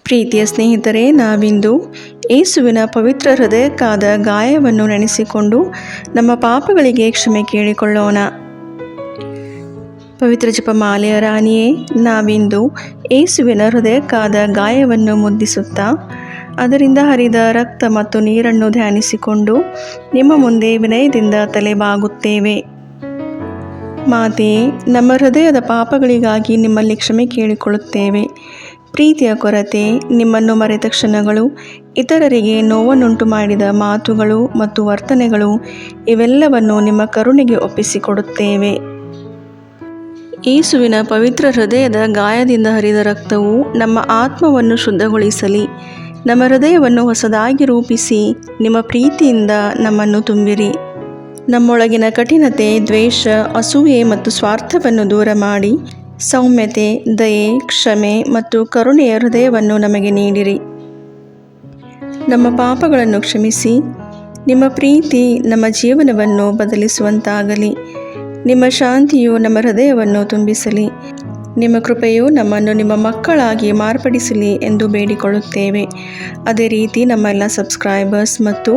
ಪ್ರೀತಿಯ ಸ್ನೇಹಿತರೆ, ನಾವಿಂದು ಯೇಸುವಿನ ಪವಿತ್ರ ಹೃದಯಕ್ಕಾದ ಗಾಯವನ್ನು ನೆನೆಸಿಕೊಂಡು ನಮ್ಮ ಪಾಪಗಳಿಗೆ ಕ್ಷಮೆ ಕೇಳಿಕೊಳ್ಳೋಣ. ಪವಿತ್ರ ಜಪಮಾಲೆಯ ರಾಣಿಯೇ, ನಾವಿಂದು ಯೇಸುವಿನ ಹೃದಯಕ್ಕಾದ ಗಾಯವನ್ನು ಮುದ್ದಿಸುತ್ತಾ ಅದರಿಂದ ಹರಿದ ರಕ್ತ ಮತ್ತು ನೀರನ್ನು ಧ್ಯಾನಿಸಿಕೊಂಡು ನಿಮ್ಮ ಮುಂದೆ ವಿನಯದಿಂದ ತಲೆಬಾಗುತ್ತೇವೆ. ಮಾತೆಯೇ, ನಮ್ಮ ಹೃದಯದ ಪಾಪಗಳಿಗಾಗಿ ನಿಮ್ಮಲ್ಲಿ ಕ್ಷಮೆ ಕೇಳಿಕೊಳ್ಳುತ್ತೇವೆ. ಪ್ರೀತಿಯ ಕೊರತೆ, ನಿಮ್ಮನ್ನು ಮರೆತ ಕ್ಷಣಗಳು, ಇತರರಿಗೆ ನೋವನ್ನುಂಟು ಮಾಡಿದ ಮಾತುಗಳು ಮತ್ತು ವರ್ತನೆಗಳು, ಇವೆಲ್ಲವನ್ನು ನಿಮ್ಮ ಕರುಣೆಗೆ ಒಪ್ಪಿಸಿಕೊಡುತ್ತೇವೆ. ಯೇಸುವಿನ ಪವಿತ್ರ ಹೃದಯದ ಗಾಯದಿಂದ ಹರಿದ ರಕ್ತವು ನಮ್ಮ ಆತ್ಮವನ್ನು ಶುದ್ಧಗೊಳಿಸಲಿ. ನಮ್ಮ ಹೃದಯವನ್ನು ಹೊಸದಾಗಿ ರೂಪಿಸಿ ನಿಮ್ಮ ಪ್ರೀತಿಯಿಂದ ನಮ್ಮನ್ನು ತುಂಬಿರಿ. ನಮ್ಮೊಳಗಿನ ಕಠಿಣತೆ, ದ್ವೇಷ, ಅಸೂಯೆ ಮತ್ತು ಸ್ವಾರ್ಥವನ್ನು ದೂರ ಮಾಡಿ ಸೌಮ್ಯತೆ, ದಯೆ, ಕ್ಷಮೆ ಮತ್ತು ಕರುಣೆಯ ಹೃದಯವನ್ನು ನಮಗೆ ನೀಡಿರಿ. ನಮ್ಮ ಪಾಪಗಳನ್ನು ಕ್ಷಮಿಸಿ ನಿಮ್ಮ ಪ್ರೀತಿ ನಮ್ಮ ಜೀವನವನ್ನು ಬದಲಿಸುವಂತಾಗಲಿ. ನಿಮ್ಮ ಶಾಂತಿಯು ನಮ್ಮ ಹೃದಯವನ್ನು ತುಂಬಿಸಲಿ. ನಿಮ್ಮ ಕೃಪೆಯು ನಮ್ಮನ್ನು ನಿಮ್ಮ ಮಕ್ಕಳಾಗಿ ಮಾರ್ಪಡಿಸಲಿ ಎಂದು ಬೇಡಿಕೊಳ್ಳುತ್ತೇವೆ. ಅದೇ ರೀತಿ ನಮ್ಮೆಲ್ಲ ಸಬ್ಸ್ಕ್ರೈಬರ್ಸ್ ಮತ್ತು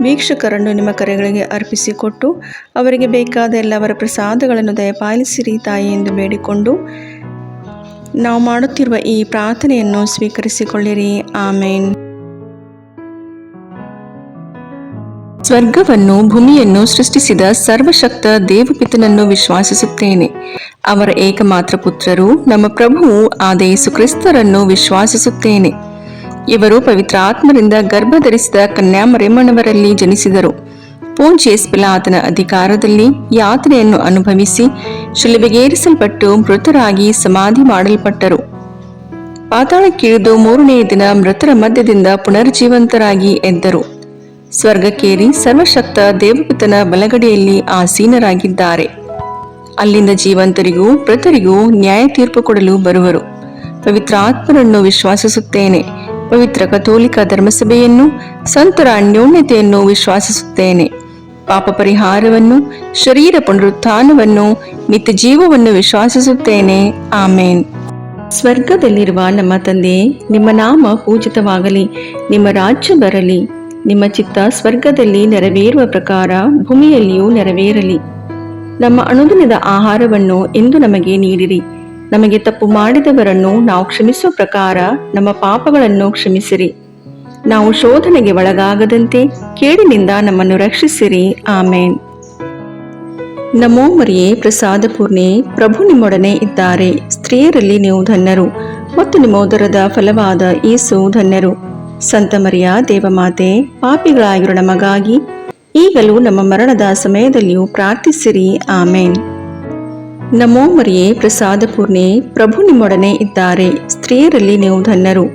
ವೀಕ್ಷಕರನ್ನು ನಿಮ್ಮ ಕರೆಗಳಿಗೆ ಅರ್ಪಿಸಿಕೊಟ್ಟು ಅವರಿಗೆ ಬೇಕಾದ ಎಲ್ಲವರ ಪ್ರಸಾದಗಳನ್ನು ದಯಪಾಲಿಸಿರಿ ತಾಯಿ ಎಂದು ಬೇಡಿಕೊಂಡು ನಾವು ಮಾಡುತ್ತಿರುವ ಈ ಪ್ರಾರ್ಥನೆಯನ್ನು ಸ್ವೀಕರಿಸಿಕೊಳ್ಳಿರಿ. ಆಮೇನ್. ಸ್ವರ್ಗವನ್ನು ಭೂಮಿಯನ್ನು ಸೃಷ್ಟಿಸಿದ ಸರ್ವಶಕ್ತ ದೇವಪಿತನನ್ನು ವಿಶ್ವಾಸಿಸುತ್ತೇನೆ. ಅವರ ಏಕಮಾತ್ರ ಪುತ್ರರು ನಮ್ಮ ಪ್ರಭುವು ಆದ ಯೇಸು ಕ್ರಿಸ್ತರನ್ನು ವಿಶ್ವಾಸಿಸುತ್ತೇನೆ. ಇವರು ಪವಿತ್ರಾತ್ಮರಿಂದ ಗರ್ಭಧರಿಸಿದ ಕನ್ಯಾಮರಿಯಮ್ಮನವರಲ್ಲಿ ಜನಿಸಿದರು. ಪೋಂಚಿಯಸ್ ಪಿಲಾತನ ಅಧಿಕಾರದಲ್ಲಿ ಯಾತನೆಯನ್ನು ಅನುಭವಿಸಿ ಶಿಲುಬೆಗೇರಿಸಲ್ಪಟ್ಟು ಮೃತರಾಗಿ ಸಮಾಧಿ ಮಾಡಲ್ಪಟ್ಟರು. ಪಾತಾಳಕ್ಕಿಳಿದು ಮೂರನೆಯ ದಿನ ಮೃತರ ಮಧ್ಯದಿಂದ ಪುನರ್ಜೀವಂತರಾಗಿ ಎದ್ದರು. ಸ್ವರ್ಗಕ್ಕೇರಿ ಸರ್ವಶಕ್ತ ದೇವಪಿತನ ಬಲಗಡೆಯಲ್ಲಿ ಆಸೀನರಾಗಿದ್ದಾರೆ. ಅಲ್ಲಿಂದ ಜೀವಂತರಿಗೂ ಮೃತರಿಗೂ ನ್ಯಾಯ ತೀರ್ಪು ಕೊಡಲು ಬರುವರು. ಪವಿತ್ರಾತ್ಮರನ್ನು ವಿಶ್ವಾಸಿಸುತ್ತೇನೆ. ಪವಿತ್ರ ಕಥೋಲಿಕ ಧರ್ಮಸಭೆಯನ್ನು, ಸಂತರ ಅನ್ಯೋನ್ಯತೆಯನ್ನು ವಿಶ್ವಾಸಿಸುತ್ತೇನೆ. ಪಾಪ ಪರಿಹಾರವನ್ನು, ಶರೀರ ಪುನರುತ್ಥಾನವನ್ನು, ನಿತ್ಯ ಜೀವವನ್ನು ವಿಶ್ವಾಸಿಸುತ್ತೇನೆ. ಆಮೇನ್. ಸ್ವರ್ಗದಲ್ಲಿರುವ ನಮ್ಮ ತಂದೆಯೇ, ನಿಮ್ಮ ನಾಮ ಪೂಜಿತವಾಗಲಿ. ನಿಮ್ಮ ರಾಜ್ಯ ಬರಲಿ. ನಿಮ್ಮ ಚಿತ್ತ ಸ್ವರ್ಗದಲ್ಲಿ ನೆರವೇರುವ ಪ್ರಕಾರ ಭೂಮಿಯಲ್ಲಿಯೂ ನೆರವೇರಲಿ. ನಮ್ಮ ಅನುದಿನದ ಆಹಾರವನ್ನು ಇಂದು ನಮಗೆ ನೀಡಿರಿ. ನಮಗೆ ತಪ್ಪು ಮಾಡಿದವರನ್ನು ನಾವು ಕ್ಷಮಿಸುವ ಪ್ರಕಾರ ನಮ್ಮ ಪಾಪಗಳನ್ನು ಕ್ಷಮಿಸಿರಿ. ನಾವು ಶೋಧನೆಗೆ ಒಳಗಾಗದಂತೆ ಕೇಡಿನಿಂದ ನಮ್ಮನ್ನು ರಕ್ಷಿಸಿರಿ. ಆಮೇನ್. ನಮೋ ಮರಿಯೇ, ಪ್ರಸಾದ ಪೂರ್ಣೆ, ಪ್ರಭು ನಿಮ್ಮೊಡನೆ ಇದ್ದಾರೆ. ಸ್ತ್ರೀಯರಲ್ಲಿ ನೀವು ಧನ್ಯರು ಮತ್ತು ನಿಮ್ಮ ಉದರದ ಫಲವಾದ ಯೇಸು ಧನ್ಯರು. ಸಂತ ಮರಿಯ ದೇವಮಾತೆ, ಪಾಪಿಗಳಾಗಿರೋ ನಮಗಾಗಿ ಈಗಲೂ ನಮ್ಮ ಮರಣದ ಸಮಯದಲ್ಲಿಯೂ ಪ್ರಾರ್ಥಿಸಿರಿ. ಆಮೇನ್. ನಮೋ ಮರಿಯೇ, ಪ್ರಸಾದ ಪೂರ್ಣೆ, ಪ್ರಭು ನಿಮ್ಮೊಡನೆ ಇದ್ದಾರೆ. ಸ್ತ್ರೀಯರಲ್ಲಿ ನೀವು ಧನ್ಯರು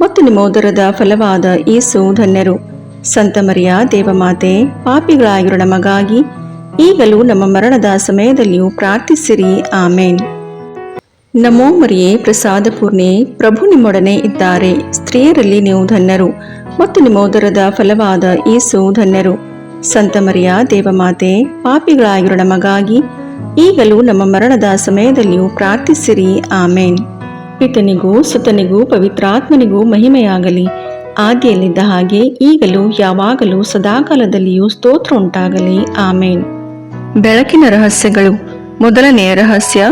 ಮತ್ತು ನಿಮ್ಮ ಉದರದ ಫಲವಾದ ಯೇಸು ಧನ್ಯರು. ಸಂತ ಮರಿಯ ದೇವಮಾತೆ, ಪಾಪಿಗಳಾಗಿರೋ ನಮಗಾಗಿ ಈಗಲೂ ನಮ್ಮ ಮರಣದ ಸಮಯದಲ್ಲಿಯೂ ಪ್ರಾರ್ಥಿಸಿರಿ. ಆಮೇನ್. ನಮೋ ಮರಿಯೇ, ಪ್ರಸಾದ ಪೂರ್ಣೆ, ಪ್ರಭು ನಿಮ್ಮೊಡನೆ ಇದ್ದಾರೆ. ಸ್ತ್ರೀಯರಲ್ಲಿ ನೀವು ಧನ್ಯರು ಮತ್ತು ನಿಮ್ಮ ಉದರದ ಫಲವಾದ ಯೇಸು ಧನ್ಯರು. ಸಂತ ಮರಿಯ ದೇವಮಾತೆ, ಪಾಪಿಗಳಾಗಿರೋ ನಮಗಾಗಿ ಈಗಲೂ ನಮ್ಮ ಮರಣದ ಸಮಯದಲ್ಲಿಯೂ ಪ್ರಾರ್ಥಿಸಿರಿ. ಆಮೇನ್. ಪಿತನಿಗೂ ಸುತನಿಗೂ ಪವಿತ್ರಾತ್ಮನಿಗೂ ಮಹಿಮೆಯಾಗಲಿ. ಆದಿಯಲ್ಲಿದ್ದ ಹಾಗೆ ಈಗಲೂ ಯಾವಾಗಲೂ ಸದಾಕಾಲದಲ್ಲಿಯೂ ಸ್ತೋತ್ರ ಉಂಟಾಗಲಿ. ಆಮೇನ್. ಬೆಳಕಿನ ರಹಸ್ಯಗಳು. ಮೊದಲನೆಯ ರಹಸ್ಯ,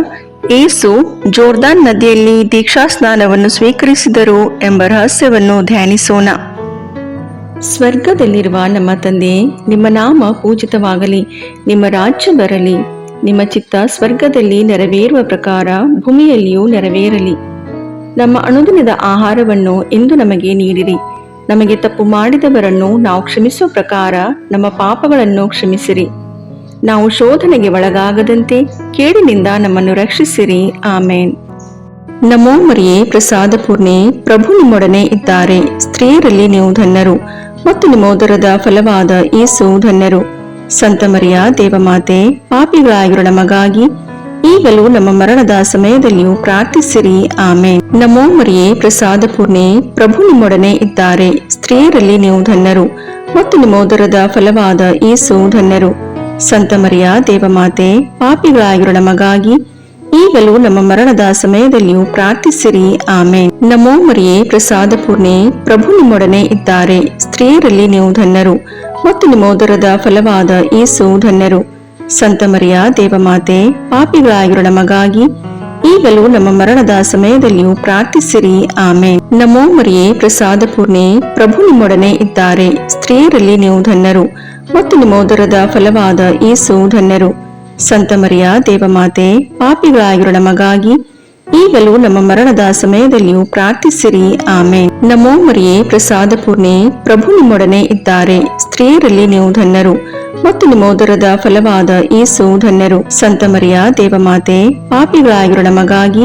ಯೇಸು ಜೋರ್ದಾನ್ ನದಿಯಲ್ಲಿ ದೀಕ್ಷಾ ಸ್ನಾನವನ್ನು ಸ್ವೀಕರಿಸಿದರು ಎಂಬ ರಹಸ್ಯವನ್ನು ಧ್ಯಾನಿಸೋಣ. ಸ್ವರ್ಗದಲ್ಲಿರುವ ನಮ್ಮ ತಂದೆಯೇ, ನಿಮ್ಮ ನಾಮ ಪೂಜಿತವಾಗಲಿ. ನಿಮ್ಮ ರಾಜ್ಯ ಬರಲಿ. ನಿಮ್ಮ ಚಿತ್ತ ಸ್ವರ್ಗದಲ್ಲಿ ನೆರವೇರುವ ಪ್ರಕಾರ ಭೂಮಿಯಲ್ಲಿಯೂ ನೆರವೇರಲಿ. ನಮ್ಮ ಅನುದಿನದ ಆಹಾರವನ್ನು ಇಂದು ನಮಗೆ ನೀಡಿರಿ. ನಮಗೆ ತಪ್ಪು ಮಾಡಿದವರನ್ನು ನಾವು ಕ್ಷಮಿಸುವ ಪ್ರಕಾರ ನಮ್ಮ ಪಾಪಗಳನ್ನು ಕ್ಷಮಿಸಿರಿ. ನಾವು ಶೋಧನೆಗೆ ಒಳಗಾಗದಂತೆ ಕೇಡಿನಿಂದ ನಮ್ಮನ್ನು ರಕ್ಷಿಸಿರಿ. ಆಮೇನ್. ನಮೋ ಮರಿಯೇ, ಪ್ರಸಾದ ಪೂರ್ಣೆ, ಪ್ರಭು ನಿಮ್ಮೊಡನೆ ಇದ್ದಾರೆ. ಸ್ತ್ರೀಯರಲ್ಲಿ ನೀವು ಧನ್ಯರು ಮತ್ತು ನಿಮ್ಮ ಉದರದ ಫಲವಾದ ಯೇಸು ಧನ್ಯರು. ಸಂತ ಮರಿಯ ದೇವಮಾತೆ, ಪಾಪಿಗಳಾಗಿರೋ ನಮಗಾಗಿ ಈಗಲೂ ನಮ್ಮ ಮರಣದ ಸಮಯದಲ್ಲಿಯೂ ಪ್ರಾರ್ಥಿಸಿರಿ. ಆಮೇನ್. ನಮೋ ಮರಿಯೇ, ಪ್ರಸಾದ ಪೂರ್ಣೆ, ಪ್ರಭು ನಿಮ್ಮೊಡನೆ ಇದ್ದಾರೆ. ಸ್ತ್ರೀಯರಲ್ಲಿ ನೀವು ಧನ್ಯರು ಮತ್ತು ನಿಮ್ಮ ಉದರದ ಫಲವಾದ ಯೇಸು ಧನ್ಯರು. ಸಂತ ಮರಿಯ ದೇವಮಾತೆ, ಪಾಪಿಗಳಾಗಿರೋ ನಮಗಾಗಿ ಈಗಲೂ ನಮ್ಮ ಮರಣದ ಸಮಯದಲ್ಲಿಯೂ ಪ್ರಾರ್ಥಿಸಿರಿ. ಆಮೇನ್. ನಮೋ ಮರಿಯೇ, ಪ್ರಸಾದ ಪೂರ್ಣೆ, ಪ್ರಭು ನಿಮ್ಮೊಡನೆ ಇದ್ದಾರೆ. ಸ್ತ್ರೀಯರಲ್ಲಿ ನೀವು ಧನ್ಯರು ಮತ್ತು ನಿಮ್ಮ ಉದರದ ಫಲವಾದ ಯೇಸು ಧನ್ಯರು. ಸಂತ ಮರಿಯ ದೇವಮಾತೆ, ಪಾಪಿಗಳಾಗಿರೋ ನಮಗಾಗಿ ಈಗಲೂ ನಮ್ಮ ಮರಣದ ಸಮಯದಲ್ಲಿಯೂ ಪ್ರಾರ್ಥಿಸಿರಿ. ಆಮೇನ್. ನಮೋ ಮರಿಯೇ, ಪ್ರಸಾದ ಪೂರ್ಣೆ, ಪ್ರಭು ನಿಮ್ಮೊಡನೆ ಇದ್ದಾರೆ. ಸ್ತ್ರೀಯರಲ್ಲಿ ನೀವು ಧನ್ಯರು ಮತ್ತು ನಿಮ್ಮ ಉದರದ ಫಲವಾದ ಯೇಸು ಧನ್ಯರು. ಸಂತ ಮರಿಯ ದೇವಮಾತೆ, ಪಾಪಿಗಳಾಗಿರೋ ನಮಗಾಗಿ ಈಗಲೂ ನಮ್ಮ ಮರಣದ ಸಮಯದಲ್ಲಿಯೂ ಪ್ರಾರ್ಥಿಸಿರಿ. ಆಮೇನ್. ನಮೋ ಮರಿಯೇ, ಪ್ರಸಾದ ಪೂರ್ಣೆ, ಪ್ರಭು ನಿಮ್ಮೊಡನೆ ಇದ್ದಾರೆ. ಸ್ತ್ರೀಯರಲ್ಲಿ ನೀವು ಧನ್ಯರು ಮತ್ತು ನಿಮ್ಮ ಉದರದ ಫಲವಾದ ಯೇಸು ಧನ್ಯರು. ಸಂತ ಮರಿಯ ದೇವಮಾತೆ, ಪಾಪಿಗಳಾಗಿರೋ ನಮಗಾಗಿ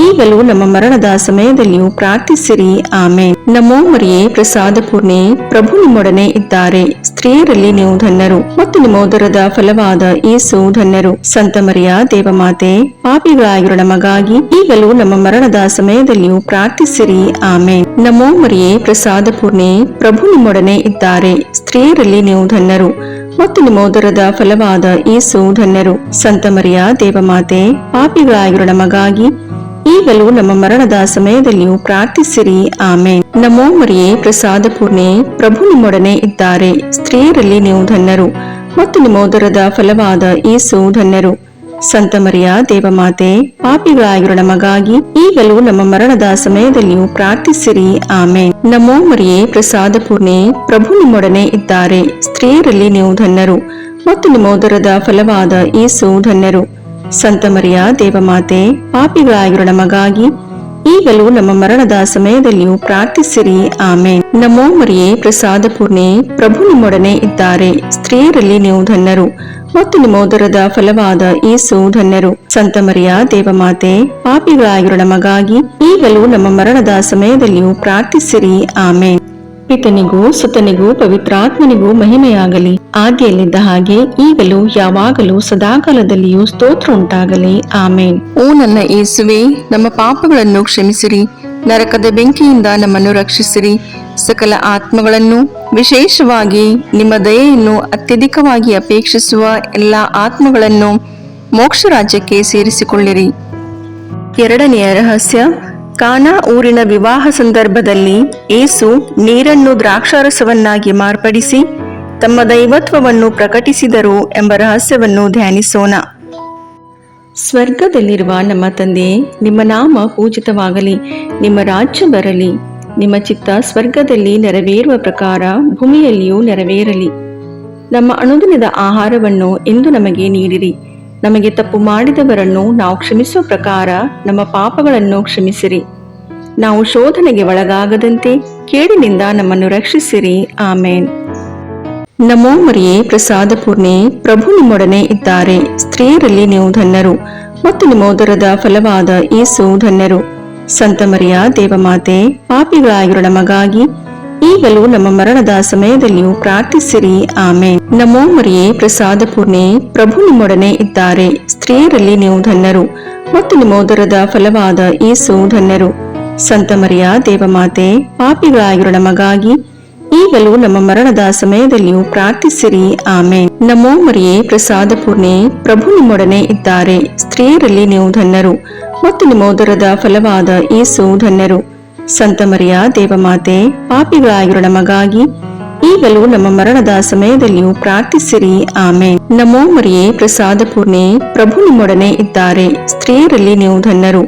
ಈಗಲೂ ನಮ್ಮ ಮರಣದ ಸಮಯದಲ್ಲಿಯೂ ಪ್ರಾರ್ಥಿಸಿರಿ. ಆಮೇನ್. ನಮೋ ಮರಿಯೇ, ಪ್ರಸಾದ ಪೂರ್ಣೆ, ಪ್ರಭು ನಿಮ್ಮೊಡನೆ ಇದ್ದಾರೆ. ಸ್ತ್ರೀಯರಲ್ಲಿ ನೀವು ಧನ್ಯರು ಮತ್ತು ನಿಮ್ಮ ಉದರದ ಫಲವಾದ ಯೇಸು ಧನ್ಯರು. ಸಂತ ಮರಿಯ ದೇವಮಾತೆ, ಪಾಪಿಗಳಾಗಿರೋ ನಮಗಾಗಿ ಈಗಲೂ ನಮ್ಮ ಮರಣದ ಸಮಯದಲ್ಲಿಯೂ ಪ್ರಾರ್ಥಿಸಿರಿ. ಆಮೇನ್. ನಮೋ ಮರಿಯೇ, ಪ್ರಸಾದ ಪೂರ್ಣೆ, ಪ್ರಭು ನಿಮ್ಮೊಡನೆ ಇದ್ದಾರೆ. ಸ್ತ್ರೀಯರಲ್ಲಿ ನೀವು ಧನ್ಯರು ಮತ್ತು ನಿಮ್ಮ ಉದರದ ಫಲವಾದ ಯೇಸು ಧನ್ಯರು. ಸಂತ ಮರಿಯ ದೇವಮಾತೆ, ಪಾಪಿಗಳಾಗಿರೋ ನಮಗಾಗಿ ಈಗಲೂ ನಮ್ಮ ಮರಣದ ಸಮಯದಲ್ಲಿಯೂ ಪ್ರಾರ್ಥಿಸಿರಿ. ಆಮೇನ್. ನಮೋ ಮರಿಯೇ, ಪ್ರಸಾದ ಪೂರ್ಣೆ, ಪ್ರಭು ನಿಮ್ಮೊಡನೆ ಇದ್ದಾರೆ. ಸ್ತ್ರೀಯರಲ್ಲಿ ನೀವು ಧನ್ಯರು ಮತ್ತು ನಿಮ್ಮ ಉದರದ ಫಲವಾದ ಯೇಸು ಧನ್ಯರು. ಸಂತ ಮರಿಯ ದೇವಮಾತೆ, ಪಾಪಿಗಳಾಗಿರೋ ನಮಗಾಗಿ ಈಗಲೂ ನಮ್ಮ ಮರಣದ ಸಮಯದಲ್ಲಿಯೂ ಪ್ರಾರ್ಥಿಸಿರಿ. ಆಮೇನ್. ನಮೋ ಮರಿಯೇ, ಪ್ರಸಾದ ಪೂರ್ಣೆ, ಪ್ರಭು ನಿಮ್ಮೊಡನೆ ಇದ್ದಾರೆ. ಸ್ತ್ರೀಯರಲ್ಲಿ ನೀವು ಧನ್ಯರು ಮತ್ತು ನಿಮ್ಮ ಉದರದ ಫಲವಾದ ಯೇಸು ಧನ್ಯರು. ಸಂತ ಮರಿಯ ದೇವಮಾತೆ, ಪಾಪಿಗಳಾಗಿರೋ ನಮಗಾಗಿ ಈಗಲೂ ನಮ್ಮ ಮರಣದ ಸಮಯದಲ್ಲಿಯೂ ಪ್ರಾರ್ಥಿಸಿರಿ. ಆಮೇನ್. ನಮೋ ಮರಿಯೇ, ಪ್ರಸಾದ ಪೂರ್ಣೆ, ಪ್ರಭು ನಿಮ್ಮೊಡನೆ ಇದ್ದಾರೆ. ಸ್ತ್ರೀಯರಲ್ಲಿ ನೀವು ಧನ್ಯರು ಮತ್ತು ನಿಮ್ಮ ಉದರದ ಫಲವಾದ ಯೇಸು ಧನ್ಯರು. ಸಂತ ಮರಿಯ ದೇವಮಾತೆ, ಪಾಪಿಗಳಾಗಿರೋ ನಮಗಾಗಿ ಈಗಲೂ ನಮ್ಮ ಮರಣದ ಸಮಯದಲ್ಲಿಯೂ ಪ್ರಾರ್ಥಿಸಿರಿ. ಆಮೇನ್. ಪಿತನಿಗೂ ಸುತನಿಗೂ ಪವಿತ್ರಾತ್ಮನಿಗೂ ಮಹಿಮೆಯಾಗಲಿ, ಆದಿಯಲ್ಲಿದ್ದ ಹಾಗೆ ಈಗಲೂ ಯಾವಾಗಲೂ ಸದಾಕಾಲದಲ್ಲಿಯೂ ಸ್ತೋತ್ರ ಉಂಟಾಗಲಿ. ಆಮೇನ್. ಓ ನನ್ನ ಯೇಸುವೆ, ನಮ್ಮ ಪಾಪಗಳನ್ನು ಕ್ಷಮಿಸಿರಿ, ನರಕದ ಬೆಂಕಿಯಿಂದ ನಮ್ಮನ್ನು ರಕ್ಷಿಸಿರಿ, ಸಕಲ ಆತ್ಮಗಳನ್ನು, ವಿಶೇಷವಾಗಿ ನಿಮ್ಮ ದಯೆಯನ್ನು ಅತ್ಯಧಿಕವಾಗಿ ಅಪೇಕ್ಷಿಸುವ ಎಲ್ಲ ಆತ್ಮಗಳನ್ನು ಮೋಕ್ಷ ರಾಜ್ಯಕ್ಕೆ ಸೇರಿಸಿಕೊಳ್ಳಿರಿ. ಎರಡನೆಯ ರಹಸ್ಯ, ಕಾನಾ ಊರಿನ ವಿವಾಹ ಸಂದರ್ಭದಲ್ಲಿ ಯೇಸು ನೀರನ್ನು ದ್ರಾಕ್ಷಾರಸವನ್ನಾಗಿ ಮಾರ್ಪಡಿಸಿ ತಮ್ಮ ದೈವತ್ವವನ್ನು ಪ್ರಕಟಿಸಿದರು ಎಂಬ ರಹಸ್ಯವನ್ನು ಧ್ಯಾನಿಸೋಣ. ಸ್ವರ್ಗದಲ್ಲಿರುವ ನಮ್ಮ ತಂದೆಯೇ, ನಿಮ್ಮ ನಾಮ ಪೂಜಿತವಾಗಲಿ, ನಿಮ್ಮ ರಾಜ್ಯ ಬರಲಿ, ನಿಮ್ಮ ಚಿತ್ತ ಸ್ವರ್ಗದಲ್ಲಿ ನೆರವೇರುವ ಪ್ರಕಾರ ಭೂಮಿಯಲ್ಲಿಯೂ ನೆರವೇರಲಿ. ನಮ್ಮ ಅನುದಿನದ ಆಹಾರವನ್ನು ಇಂದು ನಮಗೆ ನೀಡಿರಿ. ನಮಗೆ ತಪ್ಪು ಮಾಡಿದವರನ್ನು ನಾವು ಕ್ಷಮಿಸುವ ಪ್ರಕಾರ ನಮ್ಮ ಪಾಪಗಳನ್ನು ಕ್ಷಮಿಸಿರಿ. ನಾವು ಶೋಧನೆಗೆ ಒಳಗಾಗದಂತೆ ಕೇಡಿನಿಂದ ನಮ್ಮನ್ನು ರಕ್ಷಿಸಿರಿ. ಆಮೇನ್. ನಮೋ ಮರಿಯೇ, ಪ್ರಸಾದ ಪೂರ್ಣೆ, ಪ್ರಭು ನಿಮ್ಮೊಡನೆ ಇದ್ದಾರೆ. ಸ್ತ್ರೀಯರಲ್ಲಿ ನೀವು ಧನ್ಯರು ಮತ್ತು ನಿಮ್ಮ ಉದರದ ಫಲವಾದ ಯೇಸು ಧನ್ಯರು. ಸಂತ ಮರಿಯ ದೇವಮಾತೆ, ಪಾಪಿಗಳಾಗಿರೋ ನಮಗಾಗಿ ಈಗಲೂ ನಮ್ಮ ಮರಣದ ಸಮಯದಲ್ಲಿಯೂ ಪ್ರಾರ್ಥಿಸಿರಿ. ಆಮೇನ್. ನಮೋ ಮರಿಯೇ, ಪ್ರಸಾದ ಪೂರ್ಣೆ, ಪ್ರಭು ನಿಮ್ಮೊಡನೆ ಇದ್ದಾರೆ. ಸ್ತ್ರೀಯರಲ್ಲಿ ನೀವು ಧನ್ಯರು ಮತ್ತು ನಿಮ್ಮ ಉದರದ ಫಲವಾದ ಯೇಸು ಧನ್ಯರು. ಸಂತ ಮರಿಯ ದೇವಮಾತೆ, ಪಾಪಿಗಳಾಗಿರೋ ನಮಗಾಗಿ ಈಗಲೂ ನಮ್ಮ ಮರಣದ ಸಮಯದಲ್ಲಿಯೂ ಪ್ರಾರ್ಥಿಸಿರಿ. ಆಮೇನ್. ನಮೋ ಮರಿಯೇ, ಪ್ರಸಾದ ಪೂರ್ಣೆ, ಪ್ರಭು ನಿಮ್ಮೊಡನೆ ಇದ್ದಾರೆ. ಸ್ತ್ರೀಯರಲ್ಲಿ ನೀವು ಧನ್ಯರು ಮತ್ತು ನಿಮ್ಮ ಉದರದ ಫಲವಾದ ಯೇಸು ಧನ್ಯರು. ಸಂತ ಮರಿಯ ದೇವಮಾತೆ, ಪಾಪಿಗಳಾಗಿರೋ ನಮಗಾಗಿ ಈಗಲೂ ನಮ್ಮ ಮರಣದ ಸಮಯದಲ್ಲಿಯೂ ಪ್ರಾರ್ಥಿಸಿರಿ. ಆಮೇನ್. ನಮೋ ಮರಿಯೇ, ಪ್ರಸಾದ ಪೂರ್ಣೆ, ಪ್ರಭು ನಿಮ್ಮೊಡನೆ ಇದ್ದಾರೆ. ಸ್ತ್ರೀಯರಲ್ಲಿ ನೀವು ಧನ್ಯರು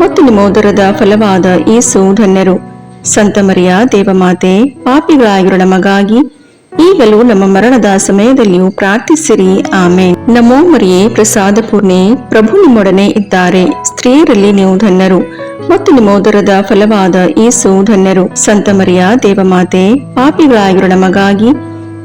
ಮತ್ತು ನಿಮ್ಮ ಉದರದ ಫಲವಾದ ಯೇಸು ಧನ್ಯರು. ಸಂತ ಮರಿಯ ದೇವಮಾತೆ, ಪಾಪಿಗಳಾಗಿರೋ ನಮಗಾಗಿ ಈಗಲೂ ನಮ್ಮ ಮರಣದ ಸಮಯದಲ್ಲಿಯೂ ಪ್ರಾರ್ಥಿಸಿರಿ. ಆಮೇನ್. ನಮೋ ಮರಿಯೇ, ಪ್ರಸಾದ ಪೂರ್ಣೆ, ಪ್ರಭು ನಿಮ್ಮೊಡನೆ ಇದ್ದಾರೆ. ಸ್ತ್ರೀಯರಲ್ಲಿ ನೀವು ಧನ್ಯರು ಮತ್ತು ನಿಮ್ಮ ಉದರದ ಫಲವಾದ ಯೇಸು ಧನ್ಯರು. ಸಂತ ಮರಿಯ ದೇವಮಾತೆ, ಪಾಪಿಗಳಾಗಿರೋ ನಮಗಾಗಿ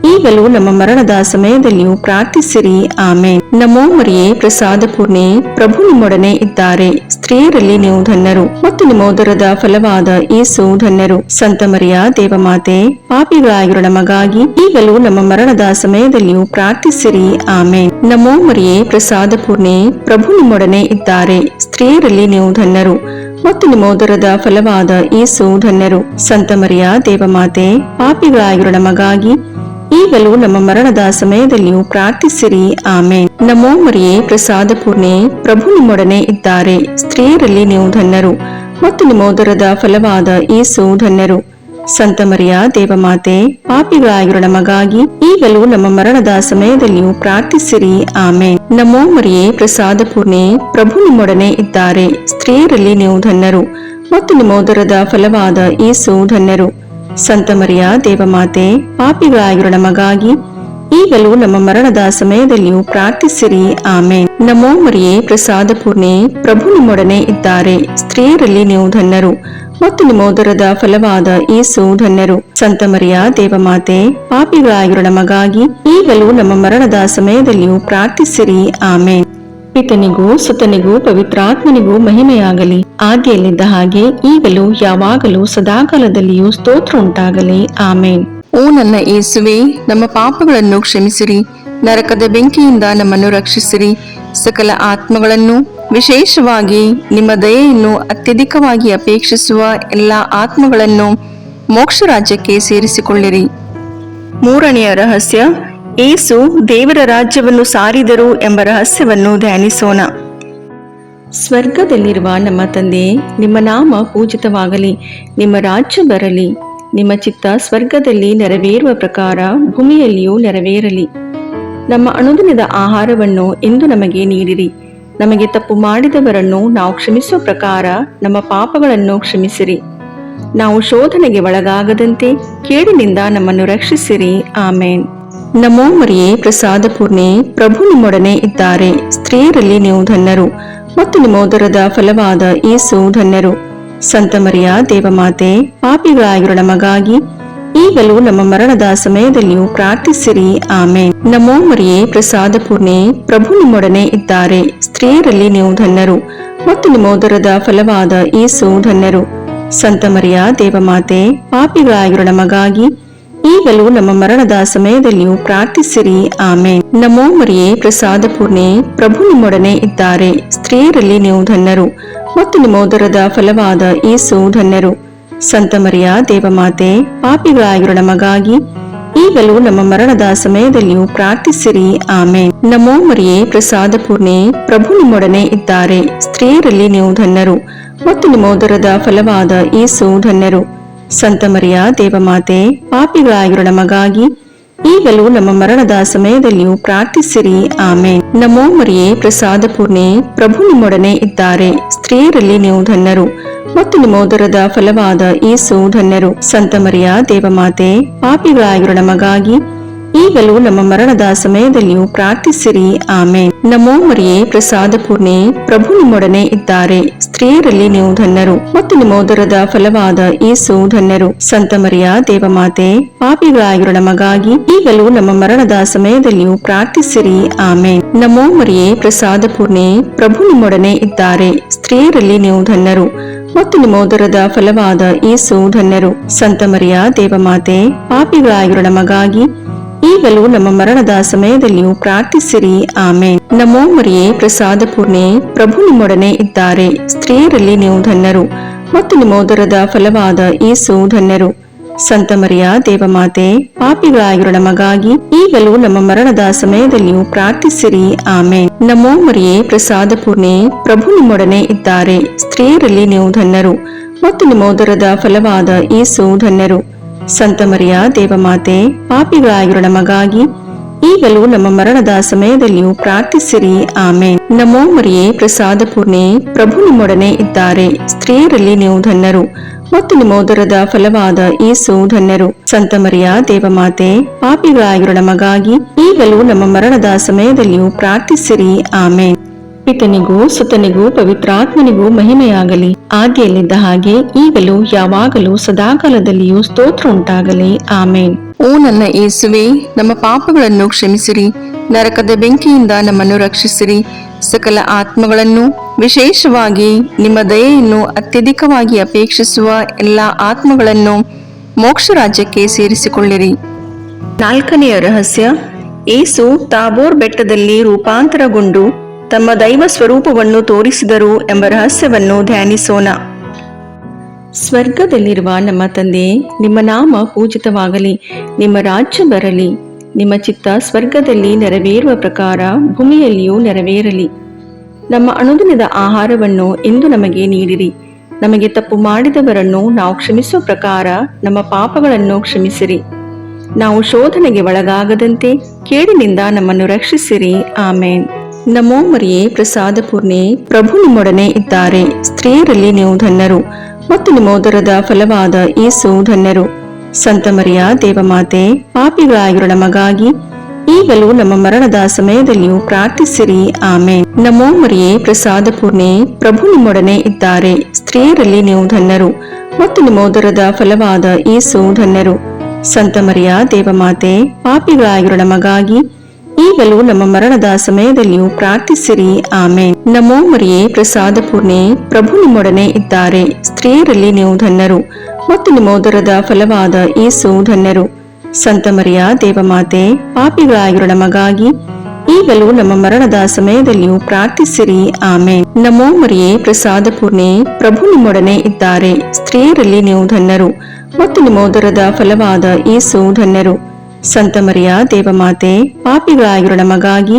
ಈಗಲೂ ನಮ್ಮ ಮರಣದ ಸಮಯದಲ್ಲಿಯೂ ಪ್ರಾರ್ಥಿಸಿರಿ. ಆಮೇನ್. ನಮೋ ಮರಿಯೇ, ಪ್ರಸಾದ ಪೂರ್ಣೆ, ಪ್ರಭು ನಿಮ್ಮೊಡನೆ ಇದ್ದಾರೆ. ಸ್ತ್ರೀಯರಲ್ಲಿ ನೀವು ಧನ್ಯರು ಮತ್ತು ನಿಮ್ಮ ಉದರದ ಫಲವಾದ ಯೇಸು ಧನ್ಯರು. ಸಂತ ಮರಿಯ ದೇವಮಾತೆ, ಪಾಪಿಗಳಾಗಿರೋ ನಮಗಾಗಿ ಈಗಲೂ ನಮ್ಮ ಮರಣದ ಸಮಯದಲ್ಲಿಯೂ ಪ್ರಾರ್ಥಿಸಿರಿ. ಆಮೇನ್. ನಮೋ ಮರಿಯೇ, ಪ್ರಸಾದ ಪೂರ್ಣೆ, ಪ್ರಭು ನಿಮ್ಮೊಡನೆ ಇದ್ದಾರೆ. ಸ್ತ್ರೀಯರಲ್ಲಿ ನೀವು ಧನ್ಯರು ಮತ್ತು ನಿಮ್ಮ ಉದರದ ಫಲವಾದ ಯೇಸು ಧನ್ಯರು. ಸಂತ ಮರಿಯ ದೇವಮಾತೆ, ಪಾಪಿಗಳಾಗಿರೋ ನಮಗಾಗಿ ಈಗಲೂ ನಮ್ಮ ಮರಣದ ಸಮಯದಲ್ಲಿಯೂ ಪ್ರಾರ್ಥಿಸಿರಿ. ಆಮೇನ್. ನಮೋ ಮರಿಯೇ, ಪ್ರಸಾದ ಪೂರ್ಣೆ, ಪ್ರಭು ನಿಮ್ಮೊಡನೆ ಇದ್ದಾರೆ. ಸ್ತ್ರೀಯರಲ್ಲಿ ನೀವು ಧನ್ಯರು ಮತ್ತು ನಿಮ್ಮ ಉದರದ ಫಲವಾದ ಯೇಸು ಧನ್ಯರು. ಸಂತ ಮರಿಯ ದೇವಮಾತೆ, ಪಾಪಿಗಳಾಗಿರೋ ನಮಗಾಗಿ ಈಗಲೂ ನಮ್ಮ ಮರಣದ ಸಮಯದಲ್ಲಿಯೂ ಪ್ರಾರ್ಥಿಸಿರಿ. ಆಮೇನ್. ನಮೋ ಮರಿಯೇ, ಪ್ರಸಾದ ಪೂರ್ಣೆ, ಪ್ರಭು ನಿಮ್ಮೊಡನೆ ಇದ್ದಾರೆ. ಸ್ತ್ರೀಯರಲ್ಲಿ ನೀವು ಧನ್ಯರು ಮತ್ತು ನಿಮ್ಮ ಉದರದ ಫಲವಾದ ಯೇಸು ಧನ್ಯರು. ಸಂತ ಮರಿಯ ದೇವಮಾತೆ, ಪಾಪಿಗಳಾಗಿರೋ ನಮಗಾಗಿ ಈಗಲೂ ನಮ್ಮ ಮರಣದ ಸಮಯದಲ್ಲಿಯೂ ಪ್ರಾರ್ಥಿಸಿರಿ. ಆಮೇನ್. ನಮೋ ಮರಿಯೇ, ಪ್ರಸಾದ ಪೂರ್ಣೆ, ಪ್ರಭು ನಿಮ್ಮೊಡನೆ ಇದ್ದಾರೆ. ಸ್ತ್ರೀಯರಲ್ಲಿ ನೀವು ಧನ್ಯರು ಮತ್ತು ನಿಮ್ಮ ಉದರದ ಫಲವಾದ ಯೇಸು ಧನ್ಯರು. ಸಂತ ಮರಿಯ ದೇವಮಾತೆ, ಪಾಪಿಗಳಾಗಿರೋ ನಮಗಾಗಿ ಈಗಲೂ ನಮ್ಮ ಮರಣದ ಸಮಯದಲ್ಲಿಯೂ ಪ್ರಾರ್ಥಿಸಿರಿ. ಆಮೇನ್. ಪಿತನಿಗೂ ಸುತನಿಗೂ ಪವಿತ್ರಾತ್ಮನಿಗೂ ಮಹಿಮೆಯಾಗಲಿ, ಆದಿಯಲ್ಲಿದ್ದ ಹಾಗೆ ಈಗಲೂ ಯಾವಾಗಲೂ ಸದಾಕಾಲದಲ್ಲಿಯೂ ಸ್ತೋತ್ರ ಉಂಟಾಗಲಿ. ಆಮೇನ್. ಓ ನನ್ನ ಯೇಸುವೆ, ನಮ್ಮ ಪಾಪಗಳನ್ನು ಕ್ಷಮಿಸಿರಿ, ನರಕದ ಬೆಂಕಿಯಿಂದ ನಮ್ಮನ್ನು ರಕ್ಷಿಸಿರಿ, ಸಕಲ ಆತ್ಮಗಳನ್ನು, ವಿಶೇಷವಾಗಿ ನಿಮ್ಮ ದಯೆಯನ್ನು ಅತ್ಯಧಿಕವಾಗಿ ಅಪೇಕ್ಷಿಸುವ ಎಲ್ಲ ಆತ್ಮಗಳನ್ನು ಮೋಕ್ಷ ರಾಜ್ಯಕ್ಕೆ ಸೇರಿಸಿಕೊಳ್ಳಿರಿ. ಮೂರನೆಯ ರಹಸ್ಯ, ಯೇಸು ದೇವರ ರಾಜ್ಯವನ್ನು ಸಾರಿದರು ಎಂಬ ರಹಸ್ಯವನ್ನು ಧ್ಯಾನಿಸೋಣ. ಸ್ವರ್ಗದಲ್ಲಿರುವ ನಮ್ಮ ತಂದೆ, ನಿಮ್ಮ ನಾಮ ಪೂಜಿತವಾಗಲಿ, ನಿಮ್ಮ ರಾಜ್ಯ ಬರಲಿ, ನಿಮ್ಮ ಚಿತ್ತ ಸ್ವರ್ಗದಲ್ಲಿ ನೆರವೇರುವ ಪ್ರಕಾರ ಭೂಮಿಯಲ್ಲಿಯೂ ನೆರವೇರಲಿ. ನಮ್ಮ ಅನುದಿನದ ಆಹಾರವನ್ನು ಇಂದು ನಮಗೆ ನೀಡಿರಿ. ನಮಗೆ ತಪ್ಪು ಮಾಡಿದವರನ್ನು ನಾವು ಕ್ಷಮಿಸುವ ಪ್ರಕಾರ ನಮ್ಮ ಪಾಪಗಳನ್ನು ಕ್ಷಮಿಸಿರಿ. ನಾವು ಶೋಧನೆಗೆ ಒಳಗಾಗದಂತೆ ಕೇಡಿನಿಂದ ನಮ್ಮನ್ನು ರಕ್ಷಿಸಿರಿ. ಆಮೇನ್. ನಮೋ ಮರಿಯೇ, ಪ್ರಸಾದ ಪೂರ್ಣೆ, ಪ್ರಭು ನಿಮ್ಮೊಡನೆ ಇದ್ದಾರೆ. ಸ್ತ್ರೀಯರಲ್ಲಿ ನೀವು ಧನ್ಯರು ಮತ್ತು ನಿಮ್ಮ ಉದರದ ಫಲವಾದ ಯೇಸು ಧನ್ಯರು. ಸಂತ ಮರಿಯ ದೇವಮಾತೆ, ಪಾಪಿಗಳಾಗಿರೋ ನಮಗಾಗಿ ಈಗಲೂ ನಮ್ಮ ಮರಣದ ಸಮಯದಲ್ಲಿಯೂ ಪ್ರಾರ್ಥಿಸಿರಿ. ಆಮೇನ್. ನಮೋ ಮರಿಯೇ, ಪ್ರಸಾದ ಪೂರ್ಣೆ, ಪ್ರಭು ನಿಮ್ಮೊಡನೆ ಇದ್ದಾರೆ. ಸ್ತ್ರೀಯರಲ್ಲಿ ನೀವು ಧನ್ಯರು ಮತ್ತು ನಿಮ್ಮ ಉದರದ ಫಲವಾದ ಯೇಸು ಧನ್ಯರು. ಸಂತ ಮರಿಯ ದೇವಮಾತೆ, ಪಾಪಿಗಳಾಗಿರೋ ನಮಗಾಗಿ ಈಗಲೂ ನಮ್ಮ ಮರಣದ ಸಮಯದಲ್ಲಿಯೂ ಪ್ರಾರ್ಥಿಸಿರಿ. ಆಮೇನ್. ನಮೋ ಮರಿಯೇ, ಪ್ರಸಾದ ಪೂರ್ಣೆ, ಪ್ರಭು ನಿಮ್ಮೊಡನೆ ಇದ್ದಾರೆ. ಸ್ತ್ರೀಯರಲ್ಲಿ ನೀವು ಧನ್ಯರು ಮತ್ತು ನಿಮ್ಮ ಉದರದ ಫಲವಾದ ಯೇಸು ಧನ್ಯರು. ಸಂತ ಮರಿಯ ದೇವಮಾತೆ, ಪಾಪಿಗಳಾಗಿರೋ ನಮಗಾಗಿ ಈಗಲೂ ನಮ್ಮ ಮರಣದ ಸಮಯದಲ್ಲಿಯೂ ಪ್ರಾರ್ಥಿಸಿರಿ. ಆಮೇನ್. ನಮೋ ಮರಿಯೇ, ಪ್ರಸಾದ ಪೂರ್ಣೆ, ಪ್ರಭು ನಿಮ್ಮೊಡನೆ ಇದ್ದಾರೆ. ಸ್ತ್ರೀಯರಲ್ಲಿ ನೀವು ಧನ್ಯರು ಮತ್ತು ನಿಮ್ಮ ಉದರದ ಫಲವಾದ ಯೇಸು ಧನ್ಯರು. ಸಂತ ಮರಿಯ ದೇವಮಾತೆ, ಪಾಪಿಗಳಾಗಿರೋ ನಮಗಾಗಿ ಈಗಲೂ ನಮ್ಮ ಮರಣದ ಸಮಯದಲ್ಲಿಯೂ ಪ್ರಾರ್ಥಿಸಿರಿ. ಆಮೇನ್. ನಮೋ ಮರಿಯೇ, ಪ್ರಸಾದ ಪೂರ್ಣೆ, ಪ್ರಭು ನಿಮ್ಮೊಡನೆ ಇದ್ದಾರೆ. ಸ್ತ್ರೀಯರಲ್ಲಿ ನೀವು ಧನ್ಯರು ಮತ್ತು ನಿಮ್ಮ ಉದರದ ಫಲವಾದ ಯೇಸು ಧನ್ಯರು. ಸಂತ ಮರಿಯ ದೇವಮಾತೆ, ಪಾಪಿಗಳಾಗಿರೋ ನಮಗಾಗಿ ಈಗಲೂ ನಮ್ಮ ಮರಣದ ಸಮಯದಲ್ಲಿಯೂ ಪ್ರಾರ್ಥಿಸಿರಿ. ಆಮೇನ್. ನಮೋ ಮರಿಯೇ, ಪ್ರಸಾದ ಪೂರ್ಣೆ, ಪ್ರಭು ನಿಮ್ಮೊಡನೆ ಇದ್ದಾರೆ. ಸ್ತ್ರೀಯರಲ್ಲಿ ನೀವು ಧನ್ಯರು ಮತ್ತು ನಿಮ್ಮ ಉದರದ ಫಲವಾದ ಯೇಸು ಧನ್ಯರು. ಸಂತ ಮರಿಯ ದೇವಮಾತೆ, ಪಾಪಿಗಳಾಗಿರೋ ನಮಗಾಗಿ ಈಗಲೂ ನಮ್ಮ ಮರಣದ ಸಮಯದಲ್ಲಿಯೂ ಪ್ರಾರ್ಥಿಸಿರಿ. ಆಮೇನ್. ನಮೋ ಮರಿಯೇ, ಪ್ರಸಾದ ಪೂರ್ಣೆ, ಪ್ರಭು ನಿಮ್ಮೊಡನೆ ಇದ್ದಾರೆ. ಸ್ತ್ರೀಯರಲ್ಲಿ ನೀವು ಧನ್ಯರು ಮತ್ತು ನಿಮ್ಮ ಉದರದ ಫಲವಾದ ಯೇಸು ಧನ್ಯರು. ಸಂತ ಮರಿಯ ದೇವಮಾತೆ, ಪಾಪಿಗಳಾಗಿರೋ ನಮಗಾಗಿ ಈಗಲೂ ನಮ್ಮ ಮರಣದ ಸಮಯದಲ್ಲಿಯೂ ಪ್ರಾರ್ಥಿಸಿರಿ. ಆಮೇನ್. ನಮೋ ಮರಿಯೇ, ಪ್ರಸಾದ ಪೂರ್ಣೆ, ಪ್ರಭು ನಿಮ್ಮೊಡನೆ ಇದ್ದಾರೆ. ಸ್ತ್ರೀಯರಲ್ಲಿ ನೀವು ಧನ್ಯರು ಮತ್ತು ನಿಮ್ಮ ಉದರದ ಫಲವಾದ ಯೇಸು ಧನ್ಯರು. ಸಂತ ಮರಿಯ ದೇವಮಾತೆ, ಪಾಪಿಗಳಾಗಿರೋ ನಮಗಾಗಿ ಈಗಲೂ ನಮ್ಮ ಮರಣದ ಸಮಯದಲ್ಲಿಯೂ ಪ್ರಾರ್ಥಿಸಿರಿ. ಆಮೇನ್. ನಮೋ ಮರಿಯೇ, ಪ್ರಸಾದ ಪೂರ್ಣೆ, ಪ್ರಭು ನಿಮ್ಮೊಡನೆ ಇದ್ದಾರೆ. ಸ್ತ್ರೀಯರಲ್ಲಿ ನೀವು ಧನ್ಯರು ಮತ್ತು ನಿಮ್ಮ ಉದರದ ಫಲವಾದ ಯೇಸು ಧನ್ಯರು. ಸಂತ ಮರಿಯ ದೇವಮಾತೆ, ಪಾಪಿಗಳಾಗಿರೋ ನಮಗಾಗಿ ಈಗಲೂ ನಮ್ಮ ಮರಣದ ಸಮಯದಲ್ಲಿಯೂ ಪ್ರಾರ್ಥಿಸಿರಿ. ಆಮೇನ್. ನಮೋ ಮರಿಯೇ, ಪ್ರಸಾದ ಪೂರ್ಣೆ, ಪ್ರಭು ನಿಮ್ಮೊಡನೆ ಇದ್ದಾರೆ. ಸ್ತ್ರೀಯರಲ್ಲಿ ನೀವು ಧನ್ಯರು ಮತ್ತು ನಿಮ್ಮ ಉದರದ ಫಲವಾದ ಯೇಸು ಧನ್ಯರು. ಸಂತ ಮರಿಯ ದೇವಮಾತೆ, ಪಾಪಿಗಳಾಗಿರೋ ನಮಗಾಗಿ ಈಗಲೂ ನಮ್ಮ ಮರಣದ ಸಮಯದಲ್ಲಿಯೂ ಪ್ರಾರ್ಥಿಸಿರಿ. ಆಮೇನ್. ಪಿತನಿಗೂ ಸುತನಿಗೂ ಪವಿತ್ರಾತ್ಮನಿಗೂ ಮಹಿಮೆಯಾಗಲಿ, ಆದಿಯಲ್ಲಿದ್ದ ಹಾಗೆ ಈಗಲೂ ಯಾವಾಗಲೂ ಸದಾಕಾಲದಲ್ಲಿಯೂ ಸ್ತೋತ್ರ ಉಂಟಾಗಲಿ. ಆಮೇನ್. ಓ ನನ್ನ ಯೇಸುವೆ, ನಮ್ಮ ಪಾಪಗಳನ್ನು ಕ್ಷಮಿಸಿರಿ, ನರಕದ ಬೆಂಕಿಯಿಂದ ನಮ್ಮನ್ನು ರಕ್ಷಿಸಿರಿ, ಸಕಲ ಆತ್ಮಗಳನ್ನು, ವಿಶೇಷವಾಗಿ ನಿಮ್ಮ ದಯೆಯನ್ನು ಅತ್ಯಧಿಕವಾಗಿ ಅಪೇಕ್ಷಿಸುವ ಎಲ್ಲ ಆತ್ಮಗಳನ್ನು ಮೋಕ್ಷ ರಾಜ್ಯಕ್ಕೆ ಸೇರಿಸಿಕೊಳ್ಳಿರಿ. ನಾಲ್ಕನೆಯ ರಹಸ್ಯ, ಯೇಸು ತಾಬೋರ್ ಬೆಟ್ಟದಲ್ಲಿ ರೂಪಾಂತರಗೊಂಡು ತಮ್ಮ ದೈವ ಸ್ವರೂಪವನ್ನು ತೋರಿಸಿದರು ಎಂಬ ರಹಸ್ಯವನ್ನು ಧ್ಯಾನಿಸೋಣ. ಸ್ವರ್ಗದಲ್ಲಿರುವ ನಮ್ಮ ತಂದೆ, ನಿಮ್ಮ ನಾಮ ಪೂಜಿತವಾಗಲಿ, ನಿಮ್ಮ ರಾಜ್ಯ ಬರಲಿ, ನಿಮ್ಮ ಚಿತ್ತ ಸ್ವರ್ಗದಲ್ಲಿ ನೆರವೇರುವ ಪ್ರಕಾರ ಭೂಮಿಯಲ್ಲಿಯೂ ನೆರವೇರಲಿ. ನಮ್ಮ ಅನುದಿನದ ಆಹಾರವನ್ನು ಇಂದು ನಮಗೆ ನೀಡಿರಿ. ನಮಗೆ ತಪ್ಪು ಮಾಡಿದವರನ್ನು ನಾವು ಕ್ಷಮಿಸುವ ಪ್ರಕಾರ ನಮ್ಮ ಪಾಪಗಳನ್ನು ಕ್ಷಮಿಸಿರಿ. ನಾವು ಶೋಧನೆಗೆ ಒಳಗಾಗದಂತೆ ಕೇಡಿನಿಂದ ನಮ್ಮನ್ನು ರಕ್ಷಿಸಿರಿ. ಆಮೇನ್. ನಮೋ ಮರಿಯೇ, ಪ್ರಸಾದ ಪೂರ್ಣೆ, ಪ್ರಭು ನಿಮ್ಮೊಡನೆ ಇದ್ದಾರೆ. ಸ್ತ್ರೀಯರಲ್ಲಿ ನೀವು ಧನ್ಯರು ಮತ್ತು ನಿಮ್ಮ ಉದರದ ಫಲವಾದ ಯೇಸು ಧನ್ಯರು. ಸಂತ ಮರಿಯ ದೇವಮಾತೆ, ಪಾಪಿಗಳಾಗಿರೋ ನಮಗಾಗಿ ಈಗಲೂ ನಮ್ಮ ಮರಣದ ಸಮಯದಲ್ಲಿಯೂ ಪ್ರಾರ್ಥಿಸಿರಿ. ಆಮೇನ್. ನಮೋ ಮರಿಯೇ, ಪ್ರಸಾದ ಪೂರ್ಣೆ, ಪ್ರಭು ನಿಮ್ಮೊಡನೆ ಇದ್ದಾರೆ. ಸ್ತ್ರೀಯರಲ್ಲಿ ನೀವು ಧನ್ಯರು ಮತ್ತು ನಿಮ್ಮ ಉದರದ ಫಲವಾದ ಯೇಸು ಧನ್ಯರು. ಸಂತ ಮರಿಯ ದೇವಮಾತೆ, ಪಾಪಿಗಳಾಗಿರೋ ನಮಗಾಗಿ ಈಗಲೂ ನಮ್ಮ ಮರಣದ ಸಮಯದಲ್ಲಿಯೂ ಪ್ರಾರ್ಥಿಸಿರಿ. ಆಮೇನ್. ನಮೋ ಮರಿಯೇ, ಪ್ರಸಾದ ಪೂರ್ಣೆ, ಪ್ರಭು ನಿಮ್ಮೊಡನೆ ಇದ್ದಾರೆ. ಸ್ತ್ರೀಯರಲ್ಲಿ ನೀವು ಧನ್ಯರು ಮತ್ತು ನಿಮ್ಮ ಉದರದ ಫಲವಾದ ಯೇಸು ಧನ್ಯರು. ಸಂತ ಮರಿಯ ದೇವಮಾತೆ, ಪಾಪಿಗಳಾಗಿರೋ ನಮಗಾಗಿ ಈಗಲೂ ನಮ್ಮ ಮರಣದ ಸಮಯದಲ್ಲಿಯೂ ಪ್ರಾರ್ಥಿಸಿರಿ. ಆಮೇನ್. ನಮೋ ಮರಿಯೇ, ಪ್ರಸಾದ ಪೂರ್ಣೆ, ಪ್ರಭು ನಿಮ್ಮೊಡನೆ ಇದ್ದಾರೆ. ಸ್ತ್ರೀಯರಲ್ಲಿ ನೀವು ಧನ್ಯರು ಮತ್ತು ನಿಮ್ಮ ಉದರದ ಫಲವಾದ ಯೇಸು ಧನ್ಯರು. ಸಂತ ಮರಿಯ ದೇವಮಾತೆ, ಪಾಪಿಗಳಾಗಿರೋ ನಮಗಾಗಿ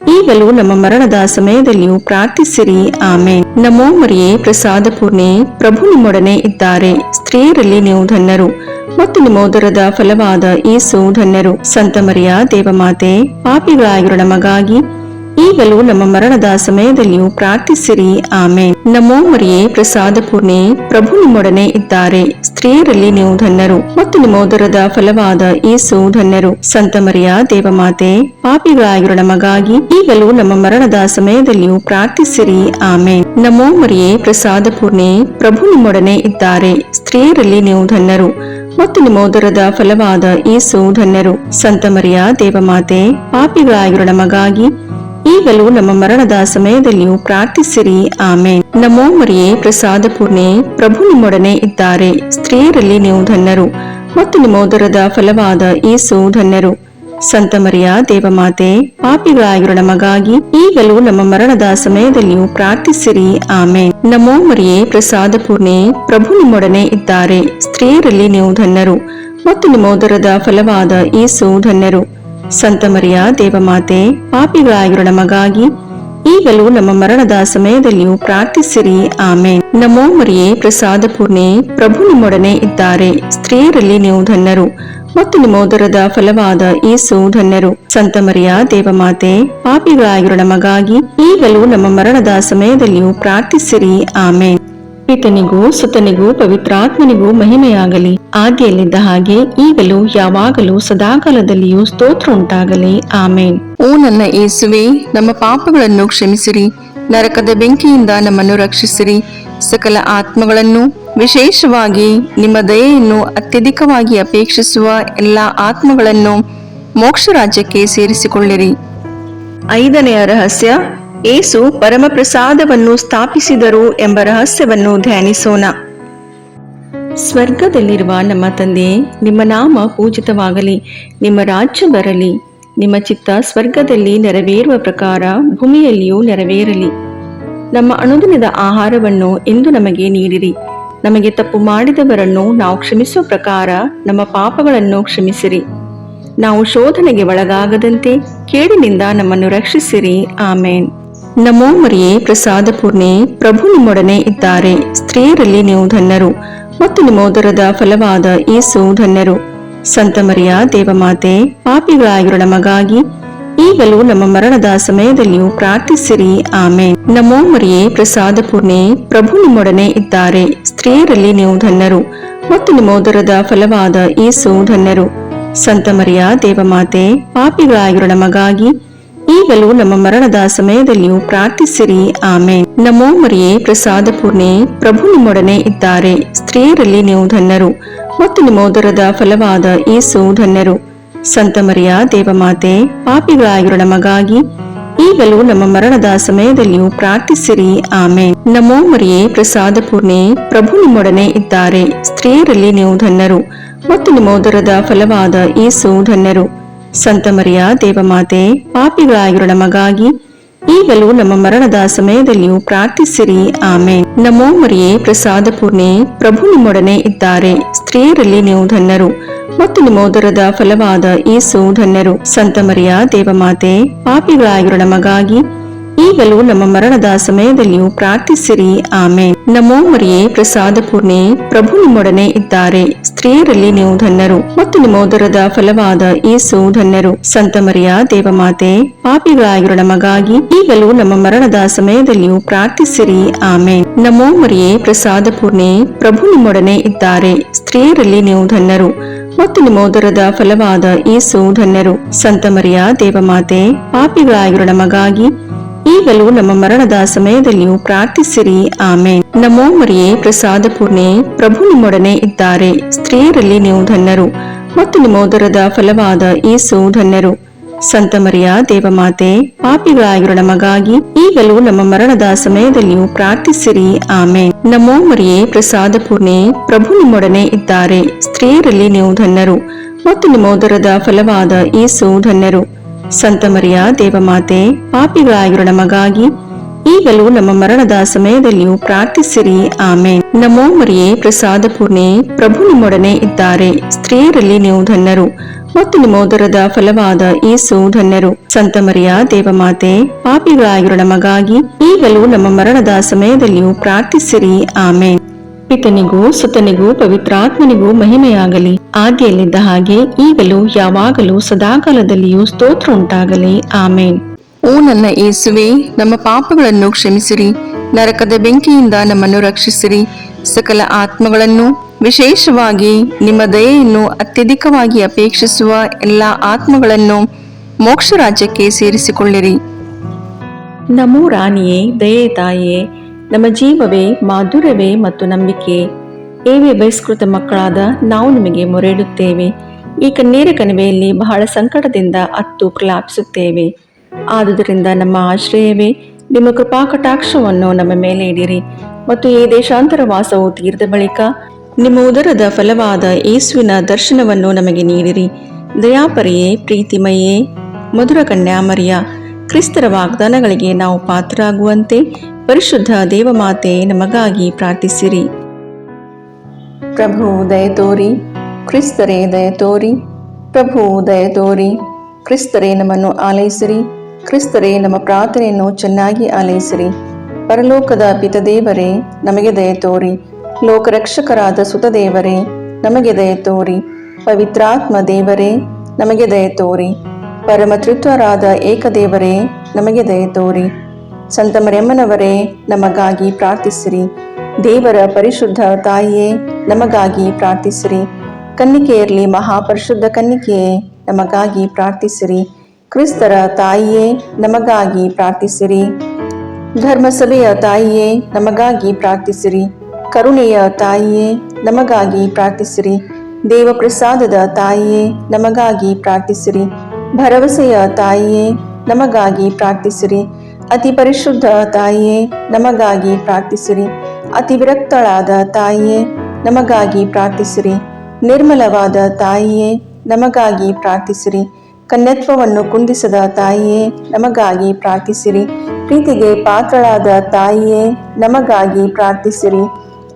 ಈಗಲೂ ನಮ್ಮ ಮರಣದ ಸಮಯದಲ್ಲಿಯೂ ಪ್ರಾರ್ಥಿಸಿರಿ. ಆಮೇನ್. ನಮೋ ಮರಿಯೇ, ಪ್ರಸಾದ ಪೂರ್ಣೆ, ಪ್ರಭು ನಿಮ್ಮೊಡನೆ ಇದ್ದಾರೆ. ಸ್ತ್ರೀಯರಲ್ಲಿ ನೀವು ಧನ್ಯರು ಮತ್ತು ನಿಮ್ಮ ಉದರದ ಫಲವಾದ ಯೇಸು ಧನ್ಯರು. ಸಂತ ಮರಿಯ ದೇವಮಾತೆ, ಪಾಪಿಗಳಾಗಿರೋ ನಮಗಾಗಿ ಈಗಲೂ ನಮ್ಮ ಮರಣದ ಸಮಯದಲ್ಲಿಯೂ ಪ್ರಾರ್ಥಿಸಿರಿ. ಆಮೇನ್. ನಮೋ ಮರಿಯೇ, ಪ್ರಸಾದ ಪೂರ್ಣೆ, ಪ್ರಭು ನಿಮ್ಮೊಡನೆ ಇದ್ದಾರೆ. ಸ್ತ್ರೀಯರಲ್ಲಿ ನೀವು ಧನ್ಯರು ಮತ್ತು ನಿಮ್ಮ ಉದರದ ಫಲವಾದ ಯೇಸು ಧನ್ಯರು. ಸಂತ ಮರಿಯ ದೇವಮಾತೆ, ಪಾಪಿಗಳಾಗಿರೋ ನಮಗಾಗಿ ಈಗಲೂ ನಮ್ಮ ಮರಣದ ಸಮಯದಲ್ಲಿಯೂ ಪ್ರಾರ್ಥಿಸಿರಿ. ಆಮೇನ್. ನಮೋ ಮರಿಯೇ, ಪ್ರಸಾದ ಪೂರ್ಣೆ, ಪ್ರಭು ನಿಮ್ಮೊಡನೆ ಇದ್ದಾರೆ. ಸ್ತ್ರೀಯರಲ್ಲಿ ನೀವು ಧನ್ಯರು ಮತ್ತು ನಿಮ್ಮ ಉದರದ ಫಲವಾದ ಯೇಸು ಧನ್ಯರು. ಸಂತ ಮರಿಯ ದೇವಮಾತೆ, ಪಾಪಿಗಳಾಗಿರೋ ನಮಗಾಗಿ ಈಗಲೂ ನಮ್ಮ ಮರಣದ ಸಮಯದಲ್ಲಿಯೂ ಪ್ರಾರ್ಥಿಸಿರಿ. ಆಮೇನ್. ನಮೋ ಮರಿಯೇ, ಪ್ರಸಾದ ಪೂರ್ಣೆ, ಪ್ರಭು ನಿಮ್ಮೊಡನೆ ಇದ್ದಾರೆ. ಸ್ತ್ರೀಯರಲ್ಲಿ ನೀವು ಧನ್ಯರು ಮತ್ತು ನಿಮ್ಮ ಉದರದ ಫಲವಾದ ಯೇಸು ಧನ್ಯರು. ಸಂತ ಮರಿಯ ದೇವಮಾತೆ, ಪಾಪಿಗಳಾಗಿರೋ ನಮಗಾಗಿ ಈಗಲೂ ನಮ್ಮ ಮರಣದ ಸಮಯದಲ್ಲಿಯೂ ಪ್ರಾರ್ಥಿಸಿರಿ. ಆಮೇನ್. ನಮೋ ಮರಿಯೇ, ಪ್ರಸಾದ ಪೂರ್ಣೆ, ಪ್ರಭು ನಿಮ್ಮೊಡನೆ ಇದ್ದಾರೆ. ಸ್ತ್ರೀಯರಲ್ಲಿ ನೀವು ಧನ್ಯರು ಮತ್ತು ನಿಮ್ಮ ಉದರದ ಫಲವಾದ ಯೇಸು ಧನ್ಯರು. ಸಂತ ಮರಿಯ ದೇವಮಾತೆ, ಪಾಪಿಗಳಾಗಿರೋ ನಮಗಾಗಿ ಈಗಲೂ ನಮ್ಮ ಮರಣದ ಸಮಯದಲ್ಲಿಯೂ ಪ್ರಾರ್ಥಿಸಿರಿ. ಆಮೇನ್. ನಮೋ ಮರಿಯೇ, ಪ್ರಸಾದ ಪೂರ್ಣೆ, ಪ್ರಭು ನಿಮ್ಮೊಡನೆ ಇದ್ದಾರೆ. ಸ್ತ್ರೀಯರಲ್ಲಿ ನೀವು ಧನ್ಯರು ಮತ್ತು ನಿಮ್ಮ ಉದರದ ಫಲವಾದ ಯೇಸು ಧನ್ಯರು. ಸಂತ ಮರಿಯ ದೇವಮಾತೆ, ಪಾಪಿಗಳಾಗಿರೋ ನಮಗಾಗಿ ಈಗಲೂ ನಮ್ಮ ಮರಣದ ಸಮಯದಲ್ಲಿಯೂ ಪ್ರಾರ್ಥಿಸಿರಿ. ಆಮೇನ್. ಪಿತನಿಗೂ ಸುತನಿಗೂ ಪವಿತ್ರಾತ್ಮನಿಗೂ ಮಹಿಮೆಯಾಗಲಿ, ಆದಿಯಲ್ಲಿದ್ದ ಹಾಗೆ ಈಗಲೂ ಯಾವಾಗಲೂ ಸದಾಕಾಲದಲ್ಲಿಯೂ ಸ್ತೋತ್ರ ಉಂಟಾಗಲಿ. ಆಮೇನ್. ಓ ನನ್ನ ಯೇಸುವೆ, ನಮ್ಮ ಪಾಪಗಳನ್ನು ಕ್ಷಮಿಸಿರಿ, ನರಕದ ಬೆಂಕಿಯಿಂದ ನಮ್ಮನ್ನು ರಕ್ಷಿಸಿರಿ, ಸಕಲ ಆತ್ಮಗಳನ್ನು, ವಿಶೇಷವಾಗಿ ನಿಮ್ಮ ದಯೆಯನ್ನು ಅತ್ಯಧಿಕವಾಗಿ ಅಪೇಕ್ಷಿಸುವ ಎಲ್ಲ ಆತ್ಮಗಳನ್ನು ಮೋಕ್ಷ ರಾಜ್ಯಕ್ಕೆ ಸೇರಿಸಿಕೊಳ್ಳಿರಿ. 5ನೆಯ ರಹಸ್ಯ, ಯೇಸು ಪರಮಪ್ರಸಾದವನ್ನು ಸ್ಥಾಪಿಸಿದರು ಎಂಬ ರಹಸ್ಯವನ್ನು ಧ್ಯಾನಿಸೋಣ. ಸ್ವರ್ಗದಲ್ಲಿರುವ ನಮ್ಮ ತಂದೆಯೇ, ನಿಮ್ಮ ನಾಮ ಪೂಜಿತವಾಗಲಿ, ನಿಮ್ಮ ರಾಜ್ಯ ಬರಲಿ, ನಿಮ್ಮ ಚಿತ್ತ ಸ್ವರ್ಗದಲ್ಲಿ ನೆರವೇರುವ ಪ್ರಕಾರ ಭೂಮಿಯಲ್ಲಿಯೂ ನೆರವೇರಲಿ. ನಮ್ಮ ಅನುದಿನದ ಆಹಾರವನ್ನು ಇಂದು ನಮಗೆ ನೀಡಿರಿ. ನಮಗೆ ತಪ್ಪು ಮಾಡಿದವರನ್ನು ನಾವು ಕ್ಷಮಿಸುವ ಪ್ರಕಾರ ನಮ್ಮ ಪಾಪಗಳನ್ನು ಕ್ಷಮಿಸಿರಿ. ನಾವು ಶೋಧನೆಗೆ ಒಳಗಾಗದಂತೆ ಕೇಡಿನಿಂದ ನಮ್ಮನ್ನು ರಕ್ಷಿಸಿರಿ. ಆಮೇನ್. ನಮೋ ಮರಿಯೇ, ಪ್ರಸಾದ ಪೂರ್ಣೆ, ಪ್ರಭು ನಿಮ್ಮೊಡನೆ ಇದ್ದಾರೆ. ಸ್ತ್ರೀಯರಲ್ಲಿ ನೀವು ಧನ್ಯರು ಮತ್ತು ನಿಮ್ಮ ಉದರದ ಫಲವಾದ ಯೇಸು ಧನ್ಯರು. ಸಂತ ಮರಿಯ ದೇವಮಾತೆ, ಪಾಪಿಗಳಾಗಿರೋ ನಮಗಾಗಿ ಈಗಲೂ ನಮ್ಮ ಮರಣದ ಸಮಯದಲ್ಲಿಯೂ ಪ್ರಾರ್ಥಿಸಿರಿ. ಆಮೇನ್. ನಮೋ ಮರಿಯೇ, ಪ್ರಸಾದ ಪೂರ್ಣೆ, ಪ್ರಭು ನಿಮ್ಮೊಡನೆ ಇದ್ದಾರೆ. ಸ್ತ್ರೀಯರಲ್ಲಿ ನೀವು ಧನ್ಯರು ಮತ್ತು ನಿಮ್ಮ ಉದರದ ಫಲವಾದ ಯೇಸು ಧನ್ಯರು. ಸಂತ ಮರಿಯ ದೇವಮಾತೆ, ಪಾಪಿಗಳಾಗಿರೋ ನಮಗಾಗಿ ಈಗಲೂ ನಮ್ಮ ಮರಣದ ಸಮಯದಲ್ಲಿಯೂ ಪ್ರಾರ್ಥಿಸಿರಿ. ಆಮೇನ್. ನಮೋ ಮರಿಯೇ, ಪ್ರಸಾದ ಪೂರ್ಣೆ, ಪ್ರಭು ನಿಮ್ಮೊಡನೆ ಇದ್ದಾರೆ. ಸ್ತ್ರೀಯರಲ್ಲಿ ನೀವು ಧನ್ಯರು ಮತ್ತು ನಿಮ್ಮ ಉದರದ ಫಲವಾದ ಯೇಸು ಧನ್ಯರು. ಸಂತ ಮರಿಯ ದೇವಮಾತೆ, ಪಾಪಿಗಳಾಗಿರೋ ನಮಗಾಗಿ ಈಗಲೂ ನಮ್ಮ ಮರಣದ ಸಮಯದಲ್ಲಿಯೂ ಪ್ರಾರ್ಥಿಸಿರಿ. ಆಮೇನ್. ನಮೋ ಮರಿಯೇ, ಪ್ರಸಾದ ಪೂರ್ಣೆ, ಪ್ರಭು ನಿಮ್ಮೊಡನೆ ಇದ್ದಾರೆ. ಸ್ತ್ರೀಯರಲ್ಲಿ ನೀವು ಧನ್ಯರು ಮತ್ತು ನಿಮ್ಮ ಉದರದ ಫಲವಾದ ಯೇಸು ಧನ್ಯರು. ಸಂತ ಮರಿಯ ದೇವಮಾತೆ, ಪಾಪಿಗಳಾಗಿರೋ ನಮಗಾಗಿ ಈಗಲೂ ನಮ್ಮ ಮರಣದ ಸಮಯದಲ್ಲಿಯೂ ಪ್ರಾರ್ಥಿಸಿರಿ. ಆಮೇನ್. ನಮೋ ಮರಿಯೇ, ಪ್ರಸಾದ ಪೂರ್ಣೆ, ಪ್ರಭು ನಿಮ್ಮೊಡನೆ ಇದ್ದಾರೆ. ಸ್ತ್ರೀಯರಲ್ಲಿ ನೀವು ಧನ್ಯರು ಮತ್ತು ನಿಮ್ಮ ಉದರದ ಫಲವಾದ ಯೇಸು ಧನ್ಯರು. ಸಂತ ಮರಿಯ ದೇವಮಾತೆ, ಪಾಪಿಗಳಾಗಿರೋ ನಮಗಾಗಿ ಈಗಲೂ ನಮ್ಮ ಮರಣದ ಸಮಯದಲ್ಲಿಯೂ ಪ್ರಾರ್ಥಿಸಿರಿ. ಆಮೇನ್. ನಮೋ ಮರಿಯೇ, ಪ್ರಸಾದ ಪೂರ್ಣೆ, ಪ್ರಭು ನಿಮ್ಮೊಡನೆ ಇದ್ದಾರೆ. ಸ್ತ್ರೀಯರಲ್ಲಿ ನೀವು ಧನ್ಯರು ಮತ್ತು ನಿಮ್ಮ ಉದರದ ಫಲವಾದ ಯೇಸು ಧನ್ಯರು. ಸಂತ ಮರಿಯ ದೇವಮಾತೆ, ಪಾಪಿಗಳಾಗಿರೋ ನಮಗಾಗಿ ಈಗಲೂ ನಮ್ಮ ಮರಣದ ಸಮಯದಲ್ಲಿಯೂ ಪ್ರಾರ್ಥಿಸಿರಿ. ಆಮೇನ್. ನಮೋ ಮರಿಯೇ, ಪ್ರಸಾದ ಪೂರ್ಣೆ, ಪ್ರಭು ನಿಮ್ಮೊಡನೆ ಇದ್ದಾರೆ. ಸ್ತ್ರೀಯರಲ್ಲಿ ನೀವು ಧನ್ಯರು ಮತ್ತು ನಿಮ್ಮ ಉದರದ ಫಲವಾದ ಯೇಸು ಧನ್ಯರು. ಸಂತ ಮರಿಯ ದೇವಮಾತೆ, ಪಾಪಿಗಳಾಗಿರೋ ನಮಗಾಗಿ ಈಗಲೂ ನಮ್ಮ ಮರಣದ ಸಮಯದಲ್ಲಿಯೂ ಪ್ರಾರ್ಥಿಸಿರಿ. ಆಮೇನ್. ನಮೋ ಮರಿಯೇ, ಪ್ರಸಾದ ಪೂರ್ಣೆ, ಪ್ರಭು ನಿಮ್ಮೊಡನೆ ಇದ್ದಾರೆ. ಸ್ತ್ರೀಯರಲ್ಲಿ ನೀವು ಧನ್ಯರು ಮತ್ತು ನಿಮ್ಮ ಉದರದ ಫಲವಾದ ಯೇಸು ಧನ್ಯರು. ಸಂತ ಮರಿಯ ದೇವಮಾತೆ, ಪಾಪಿಗಳಾಗಿರೋ ನಮಗಾಗಿ ಈಗಲೂ ನಮ್ಮ ಮರಣದ ಸಮಯದಲ್ಲಿಯೂ ಪ್ರಾರ್ಥಿಸಿರಿ. ಆಮೇನ್. ನಮೋ ಮರಿಯೇ, ಪ್ರಸಾದ ಪೂರ್ಣೆ, ಪ್ರಭು ನಿಮ್ಮೊಡನೆ ಇದ್ದಾರೆ. ಸ್ತ್ರೀಯರಲ್ಲಿ ನೀವು ಧನ್ಯರು ಮತ್ತು ನಿಮ್ಮ ಉದರದ ಫಲವಾದ ಯೇಸು ಧನ್ಯರು. ಸಂತ ಮರಿಯ ದೇವಮಾತೆ, ಪಾಪಿಗಳಾಗಿರೋ ನಮಗಾಗಿ ಈಗಲೂ ನಮ್ಮ ಮರಣದ ಸಮಯದಲ್ಲಿಯೂ ಪ್ರಾರ್ಥಿಸಿರಿ. ಆಮೇನ್. ನಮೋ ಮರಿಯೇ, ಪ್ರಸಾದ ಪೂರ್ಣೆ, ಪ್ರಭು ನಿಮ್ಮೊಡನೆ ಇದ್ದಾರೆ. ಸ್ತ್ರೀಯರಲ್ಲಿ ನೀವು ಧನ್ಯರು ಮತ್ತು ನಿಮ್ಮ ಉದರದ ಫಲವಾದ ಯೇಸು ಧನ್ಯರು. ಸಂತ ಮರಿಯ ದೇವಮಾತೆ, ಪಾಪಿಗಳಾಗಿರೋ ನಮಗಾಗಿ ಈಗಲೂ ನಮ್ಮ ಮರಣದ ಸಮಯದಲ್ಲಿಯೂ ಪ್ರಾರ್ಥಿಸಿರಿ. ಆಮೇನ್. ಪಿತನಿಗೂ ಸುತನಿಗೂ ಪವಿತ್ರಾತ್ಮನಿಗೂ ಮಹಿಮೆಯಾಗಲಿ, ಆದಿಯಲ್ಲಿದ್ದ ಹಾಗೆ ಈಗಲೂ ಯಾವಾಗಲೂ ಸದಾಕಾಲದಲ್ಲಿಯೂ ಸ್ತೋತ್ರ ಉಂಟಾಗಲಿ. ಆಮೇನ್. ಓ ನನ್ನ ಯೇಸುವೆ, ನಮ್ಮ ಪಾಪಗಳನ್ನು ಕ್ಷಮಿಸಿರಿ, ನರಕದ ಬೆಂಕಿಯಿಂದ ನಮ್ಮನ್ನು ರಕ್ಷಿಸಿರಿ, ಸಕಲ ಆತ್ಮಗಳನ್ನು, ವಿಶೇಷವಾಗಿ ನಿಮ್ಮ ದಯೆಯನ್ನು ಅತ್ಯಧಿಕವಾಗಿ ಅಪೇಕ್ಷಿಸುವ ಎಲ್ಲ ಆತ್ಮಗಳನ್ನು ಮೋಕ್ಷ ರಾಜ್ಯಕ್ಕೆ ಸೇರಿಸಿಕೊಳ್ಳಿರಿ. ನಮೋ ರಾಣಿಯೇ, ದಯೆ ತಾಯಿಯೇ, ನಮ್ಮ ಜೀವವೇ, ಮಾಧುರ್ಯವೇ ಮತ್ತು ನಂಬಿಕೆ ಏವೇ ಬಹಿಷ್ಕೃತ ಮಕ್ಕಳಾದ ನಾವು ನಿಮಗೆ ಮೊರೆಯಿಡುತ್ತೇವೆ. ಈ ಕಣ್ಣೀರ ಕಣಿವೆಯಲ್ಲಿ ಬಹಳ ಸಂಕಟದಿಂದ ಅತ್ತು ಪ್ರಲಾಪಿಸುತ್ತೇವೆ. ಆದುದರಿಂದ ನಮ್ಮ ಆಶ್ರಯವೇ, ನಿಮ್ಮ ಕೃಪಾ ಕಟಾಕ್ಷವನ್ನು ನಮ್ಮ ಮೇಲೆ ಇಡಿರಿ ಮತ್ತು ಈ ದೇಶಾಂತರ ವಾಸವು ತೀರಿದ ಬಳಿಕ ನಿಮ್ಮ ಉದರದ ಫಲವಾದ ಯೇಸುವಿನ ದರ್ಶನವನ್ನು ನಮಗೆ ನೀಡಿರಿ. ದಯಾಪರಿಯೇ, ಪ್ರೀತಿಮಯೇ, ಮಧುರ ಕನ್ಯಾಮರಿಯ, ಕ್ರಿಸ್ತರ ವಾಗ್ದಾನಗಳಿಗೆ ನಾವು ಪಾತ್ರರಾಗುವಂತೆ ಪರಿಶುದ್ಧ ದೇವಮಾತೆ ನಮಗಾಗಿ ಪ್ರಾರ್ಥಿಸಿರಿ. ಪ್ರಭು ದಯತೋರಿ, ಕ್ರಿಸ್ತರೇ ದಯತೋರಿ, ಪ್ರಭು ದಯತೋರಿ, ಕ್ರಿಸ್ತರೇ ನಮ್ಮನ್ನು ಆಲೈಸಿರಿ, ಕ್ರಿಸ್ತರೇ ನಮ್ಮ ಪ್ರಾರ್ಥನೆಯನ್ನು ಚೆನ್ನಾಗಿ ಆಲೈಸಿರಿ. ಪರಲೋಕದ ಪಿತದೇವರೇ ನಮಗೆ ದಯತೋರಿ, ಲೋಕರಕ್ಷಕರಾದ ಸುತದೇವರೇ ನಮಗೆ ದಯತೋರಿ, ಪವಿತ್ರಾತ್ಮ ದೇವರೇ ನಮಗೆ ದಯತೋರಿ, ಪರಮತೃತ್ವರಾದ ಏಕದೇವರೇ ನಮಗೆ ದಯತೋರಿ. ಸಂತ ಮರಿಯಮ್ಮನವರೇ ನಮಗಾಗಿ ಪ್ರಾರ್ಥಿಸಿರಿ. ದೇವರ ಪರಿಶುದ್ಧ ತಾಯಿಯೇ ನಮಗಾಗಿ ಪ್ರಾರ್ಥಿಸಿರಿ. ಕನ್ನಿಕೆಯರಲ್ಲಿ ಮಹಾಪರಿಶುದ್ಧ ಕನ್ನಿಕೆಯೇ ನಮಗಾಗಿ ಪ್ರಾರ್ಥಿಸಿರಿ. ಕ್ರಿಸ್ತರ ತಾಯಿಯೇ ನಮಗಾಗಿ ಪ್ರಾರ್ಥಿಸಿರಿ. ಧರ್ಮಸಭೆಯ ತಾಯಿಯೇ ನಮಗಾಗಿ ಪ್ರಾರ್ಥಿಸಿರಿ. ಕರುಣೆಯ ತಾಯಿಯೇ ನಮಗಾಗಿ ಪ್ರಾರ್ಥಿಸಿರಿ. ದೇವಪ್ರಸಾದದ ತಾಯಿಯೇ ನಮಗಾಗಿ ಪ್ರಾರ್ಥಿಸಿರಿ. ಭರವಸೆಯ ತಾಯಿಯೇ ನಮಗಾಗಿ ಪ್ರಾರ್ಥಿಸಿರಿ. ಅತಿ ಪರಿಶುದ್ಧ ತಾಯಿಯೇ ನಮಗಾಗಿ ಪ್ರಾರ್ಥಿಸಿರಿ. ಅತಿ ವಿರಕ್ತಳಾದ ತಾಯಿಯೇ ನಮಗಾಗಿ ಪ್ರಾರ್ಥಿಸಿರಿ. ನಿರ್ಮಲವಾದ ತಾಯಿಯೇ ನಮಗಾಗಿ ಪ್ರಾರ್ಥಿಸಿರಿ. ಕನ್ಯತ್ವವನ್ನು ಕುಂದಿಸದ ತಾಯಿಯೇ ನಮಗಾಗಿ ಪ್ರಾರ್ಥಿಸಿರಿ. ಪ್ರೀತಿಗೆ ಪಾತ್ರಳಾದ ತಾಯಿಯೇ ನಮಗಾಗಿ ಪ್ರಾರ್ಥಿಸಿರಿ.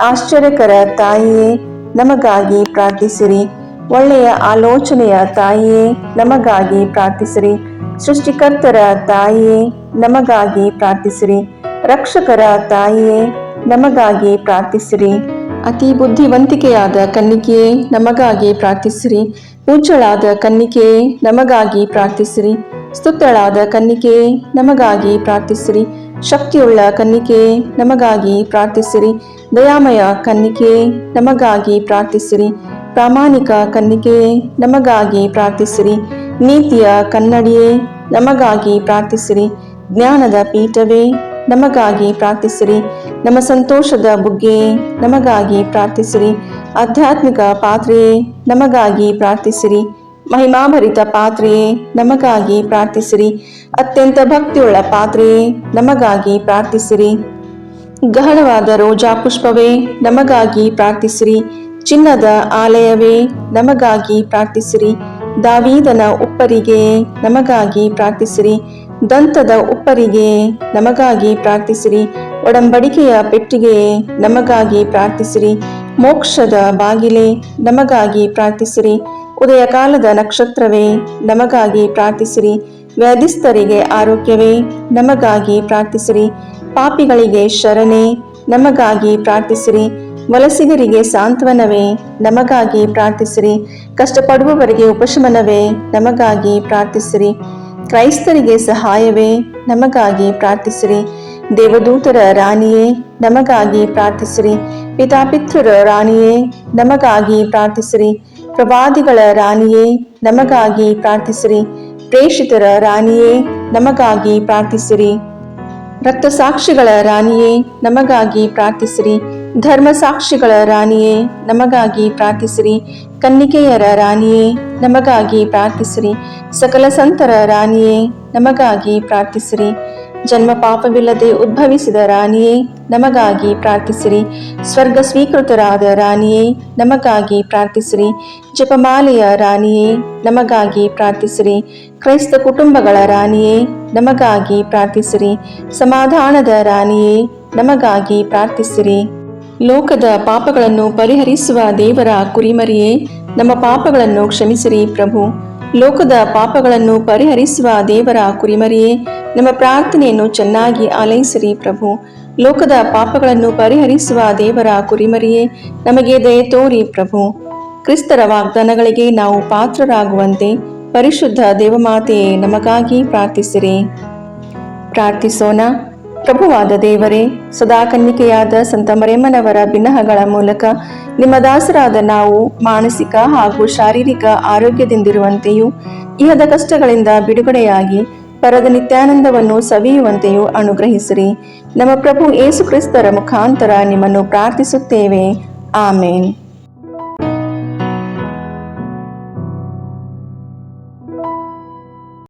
ಆಶ್ಚರ್ಯಕರ ತಾಯಿಯೇ ನಮಗಾಗಿ ಪ್ರಾರ್ಥಿಸಿರಿ. ಒಳ್ಳೆಯ ಆಲೋಚನೆಯ ತಾಯಿಯೇ ನಮಗಾಗಿ ಪ್ರಾರ್ಥಿಸಿರಿ. ಸೃಷ್ಟಿಕರ್ತರ ತಾಯಿಯೇ ನಮಗಾಗಿ ಪ್ರಾರ್ಥಿಸಿರಿ. ರಕ್ಷಕರ ತಾಯಿಯೇ ನಮಗಾಗಿ ಪ್ರಾರ್ಥಿಸಿರಿ. ಅತಿ ಬುದ್ಧಿವಂತಿಕೆಯಾದ ಕನ್ನಿಕೆಯೇ ನಮಗಾಗಿ ಪ್ರಾರ್ಥಿಸಿರಿ. ಪೂಜ್ಯಳಾದ ಕನ್ನಿಕೆಯೇ ನಮಗಾಗಿ ಪ್ರಾರ್ಥಿಸಿರಿ. ಸ್ತುತ್ಯಳಾದ ಕನ್ನಿಕೆಯೇ ನಮಗಾಗಿ ಪ್ರಾರ್ಥಿಸಿರಿ. ಶಕ್ತಿಯುಳ್ಳ ಕನ್ನಿಕೆಯೇ ನಮಗಾಗಿ ಪ್ರಾರ್ಥಿಸಿರಿ. ದಯಾಮಯ ಕನ್ನಿಕೆಯೇ ನಮಗಾಗಿ ಪ್ರಾರ್ಥಿಸಿರಿ. ಪ್ರಾಮಾಣಿಕ ಕನ್ನಿಕೆಯೇ ನಮಗಾಗಿ ಪ್ರಾರ್ಥಿಸಿರಿ. ನೀತಿಯ ಕನ್ನಡಿಯೇ ನಮಗಾಗಿ ಪ್ರಾರ್ಥಿಸಿರಿ. ಜ್ಞಾನದ ಪೀಠವೇ ನಮಗಾಗಿ ಪ್ರಾರ್ಥಿಸಿರಿ. ನಮ್ಮ ಸಂತೋಷದ ಬುಗ್ಗೆಯೇ ನಮಗಾಗಿ ಪ್ರಾರ್ಥಿಸಿರಿ. ಆಧ್ಯಾತ್ಮಿಕ ಪಾತ್ರೆಯೇ ನಮಗಾಗಿ ಪ್ರಾರ್ಥಿಸಿರಿ. ಮಹಿಮಾಭರಿತ ಪಾತ್ರೆಯೇ ನಮಗಾಗಿ ಪ್ರಾರ್ಥಿಸಿರಿ. ಅತ್ಯಂತ ಭಕ್ತಿಯುಳ್ಳ ಪಾತ್ರೆಯೇ ನಮಗಾಗಿ ಪ್ರಾರ್ಥಿಸಿರಿ. ಗಹನವಾದ ರೋಜಾ ಪುಷ್ಪವೇ ನಮಗಾಗಿ ಪ್ರಾರ್ಥಿಸಿರಿ. ಚಿನ್ನದ ಆಲಯವೇ ನಮಗಾಗಿ ಪ್ರಾರ್ಥಿಸಿರಿ. ದಾವೀದನ ಉಪ್ಪರಿಗೆಯೇ ನಮಗಾಗಿ ಪ್ರಾರ್ಥಿಸಿರಿ. ದಂತದ ಉಪ್ಪರಿಗೆ ನಮಗಾಗಿ ಪ್ರಾರ್ಥಿಸಿರಿ. ಒಡಂಬಡಿಕೆಯ ಪೆಟ್ಟಿಗೆ ನಮಗಾಗಿ ಪ್ರಾರ್ಥಿಸಿರಿ. ಮೋಕ್ಷದ ಬಾಗಿಲೇ ನಮಗಾಗಿ ಪ್ರಾರ್ಥಿಸಿರಿ. ಉದಯ ಕಾಲದ ನಕ್ಷತ್ರವೇ ನಮಗಾಗಿ ಪ್ರಾರ್ಥಿಸಿರಿ. ವ್ಯಾಧಿಸ್ಥರಿಗೆ ಆರೋಗ್ಯವೇ ನಮಗಾಗಿ ಪ್ರಾರ್ಥಿಸಿರಿ. ಪಾಪಿಗಳಿಗೆ ಶರಣೆ ನಮಗಾಗಿ ಪ್ರಾರ್ಥಿಸಿರಿ. ವಲಸಿಗರಿಗೆ ಸಾಂತ್ವನವೇ ನಮಗಾಗಿ ಪ್ರಾರ್ಥಿಸಿರಿ. ಕಷ್ಟಪಡುವವರಿಗೆ ಉಪಶಮನವೇ ನಮಗಾಗಿ ಪ್ರಾರ್ಥಿಸಿರಿ. ಕ್ರೈಸ್ತರಿಗೆ ಸಹಾಯವೇ ನಮಗಾಗಿ ಪ್ರಾರ್ಥಿಸಿರಿ. ದೇವದೂತರ ರಾಣಿಯೇ ನಮಗಾಗಿ ಪ್ರಾರ್ಥಿಸಿರಿ. ಪಿತಾಪಿತೃರ ರಾಣಿಯೇ ನಮಗಾಗಿ ಪ್ರಾರ್ಥಿಸಿರಿ. ಪ್ರವಾದಿಗಳ ರಾಣಿಯೇ ನಮಗಾಗಿ ಪ್ರಾರ್ಥಿಸಿರಿ. ಪ್ರೇಷಿತರ ರಾಣಿಯೇ ನಮಗಾಗಿ ಪ್ರಾರ್ಥಿಸಿರಿ. ರಕ್ತಸಾಕ್ಷಿಗಳ ರಾಣಿಯೇ ನಮಗಾಗಿ ಪ್ರಾರ್ಥಿಸಿರಿ. ಧರ್ಮಸಾಕ್ಷಿಗಳ ರಾಣಿಯೇ ನಮಗಾಗಿ ಪ್ರಾರ್ಥಿಸಿರಿ. ಕನ್ನಿಕೆಯರ ರಾಣಿಯೇ ನಮಗಾಗಿ ಪ್ರಾರ್ಥಿಸಿರಿ. ಸಕಲ ಸಂತರ ರಾಣಿಯೇ ನಮಗಾಗಿ ಪ್ರಾರ್ಥಿಸಿರಿ. ಜನ್ಮ ಪಾಪವಿಲ್ಲದೆ ಉದ್ಭವಿಸಿದ ರಾಣಿಯೇ ನಮಗಾಗಿ ಪ್ರಾರ್ಥಿಸಿರಿ. ಸ್ವರ್ಗ ಸ್ವೀಕೃತರಾದ ರಾಣಿಯೇ ನಮಗಾಗಿ ಪ್ರಾರ್ಥಿಸಿರಿ. ಜಪಮಾಲೆಯ ರಾಣಿಯೇ ನಮಗಾಗಿ ಪ್ರಾರ್ಥಿಸಿರಿ. ಕ್ರೈಸ್ತ ಕುಟುಂಬಗಳ ರಾಣಿಯೇ ನಮಗಾಗಿ ಪ್ರಾರ್ಥಿಸಿರಿ. ಸಮಾಧಾನದ ರಾಣಿಯೇ ನಮಗಾಗಿ ಪ್ರಾರ್ಥಿಸಿರಿ. ಲೋಕದ ಪಾಪಗಳನ್ನು ಪರಿಹರಿಸುವ ದೇವರ ಕುರಿಮರಿಯೇ ನಮ್ಮ ಪಾಪಗಳನ್ನು ಕ್ಷಮಿಸಿರಿ ಪ್ರಭು. ಲೋಕದ ಪಾಪಗಳನ್ನು ಪರಿಹರಿಸುವ ದೇವರ ಕುರಿಮರಿಯೇ ನಮ್ಮ ಪ್ರಾರ್ಥನೆಯನ್ನು ಚೆನ್ನಾಗಿ ಆಲೈಸಿರಿ ಪ್ರಭು. ಲೋಕದ ಪಾಪಗಳನ್ನು ಪರಿಹರಿಸುವ ದೇವರ ಕುರಿಮರಿಯೇ ನಮಗೆ ದಯೆ ತೋರಿ ಪ್ರಭು. ಕ್ರಿಸ್ತರ ವಾಗ್ದಾನಗಳಿಗೆ ನಾವು ಪಾತ್ರರಾಗುವಂತೆ ಪರಿಶುದ್ಧ ದೇವಮಾತೆಯೇ ನಮಗಾಗಿ ಪ್ರಾರ್ಥಿಸಿರಿ. ಪ್ರಾರ್ಥಿಸೋಣ. ಪ್ರಭುವಾದ ದೇವರೇ, ಸದಾ ಕನ್ನಿಕೆಯಾದ ಸಂತ ಮರಿಯಮ್ಮನವರ ಬಿನ್ನಹಗಳ ಮೂಲಕ ನಿಮ್ಮ ದಾಸರಾದ ನಾವು ಮಾನಸಿಕ ಹಾಗೂ ಶಾರೀರಿಕ ಆರೋಗ್ಯದಿಂದಿರುವಂತೆಯೂ ಇಹದ ಕಷ್ಟಗಳಿಂದ ಬಿಡುಗಡೆಯಾಗಿ ಪರದ ನಿತ್ಯಾನಂದವನ್ನು ಸವಿಯುವಂತೆಯೂ ಅನುಗ್ರಹಿಸಿರಿ. ನಮ್ಮ ಪ್ರಭು ಯೇಸು ಕ್ರಿಸ್ತರ ಮುಖಾಂತರ ನಿಮ್ಮನ್ನು ಪ್ರಾರ್ಥಿಸುತ್ತೇವೆ. ಆಮೇನ್.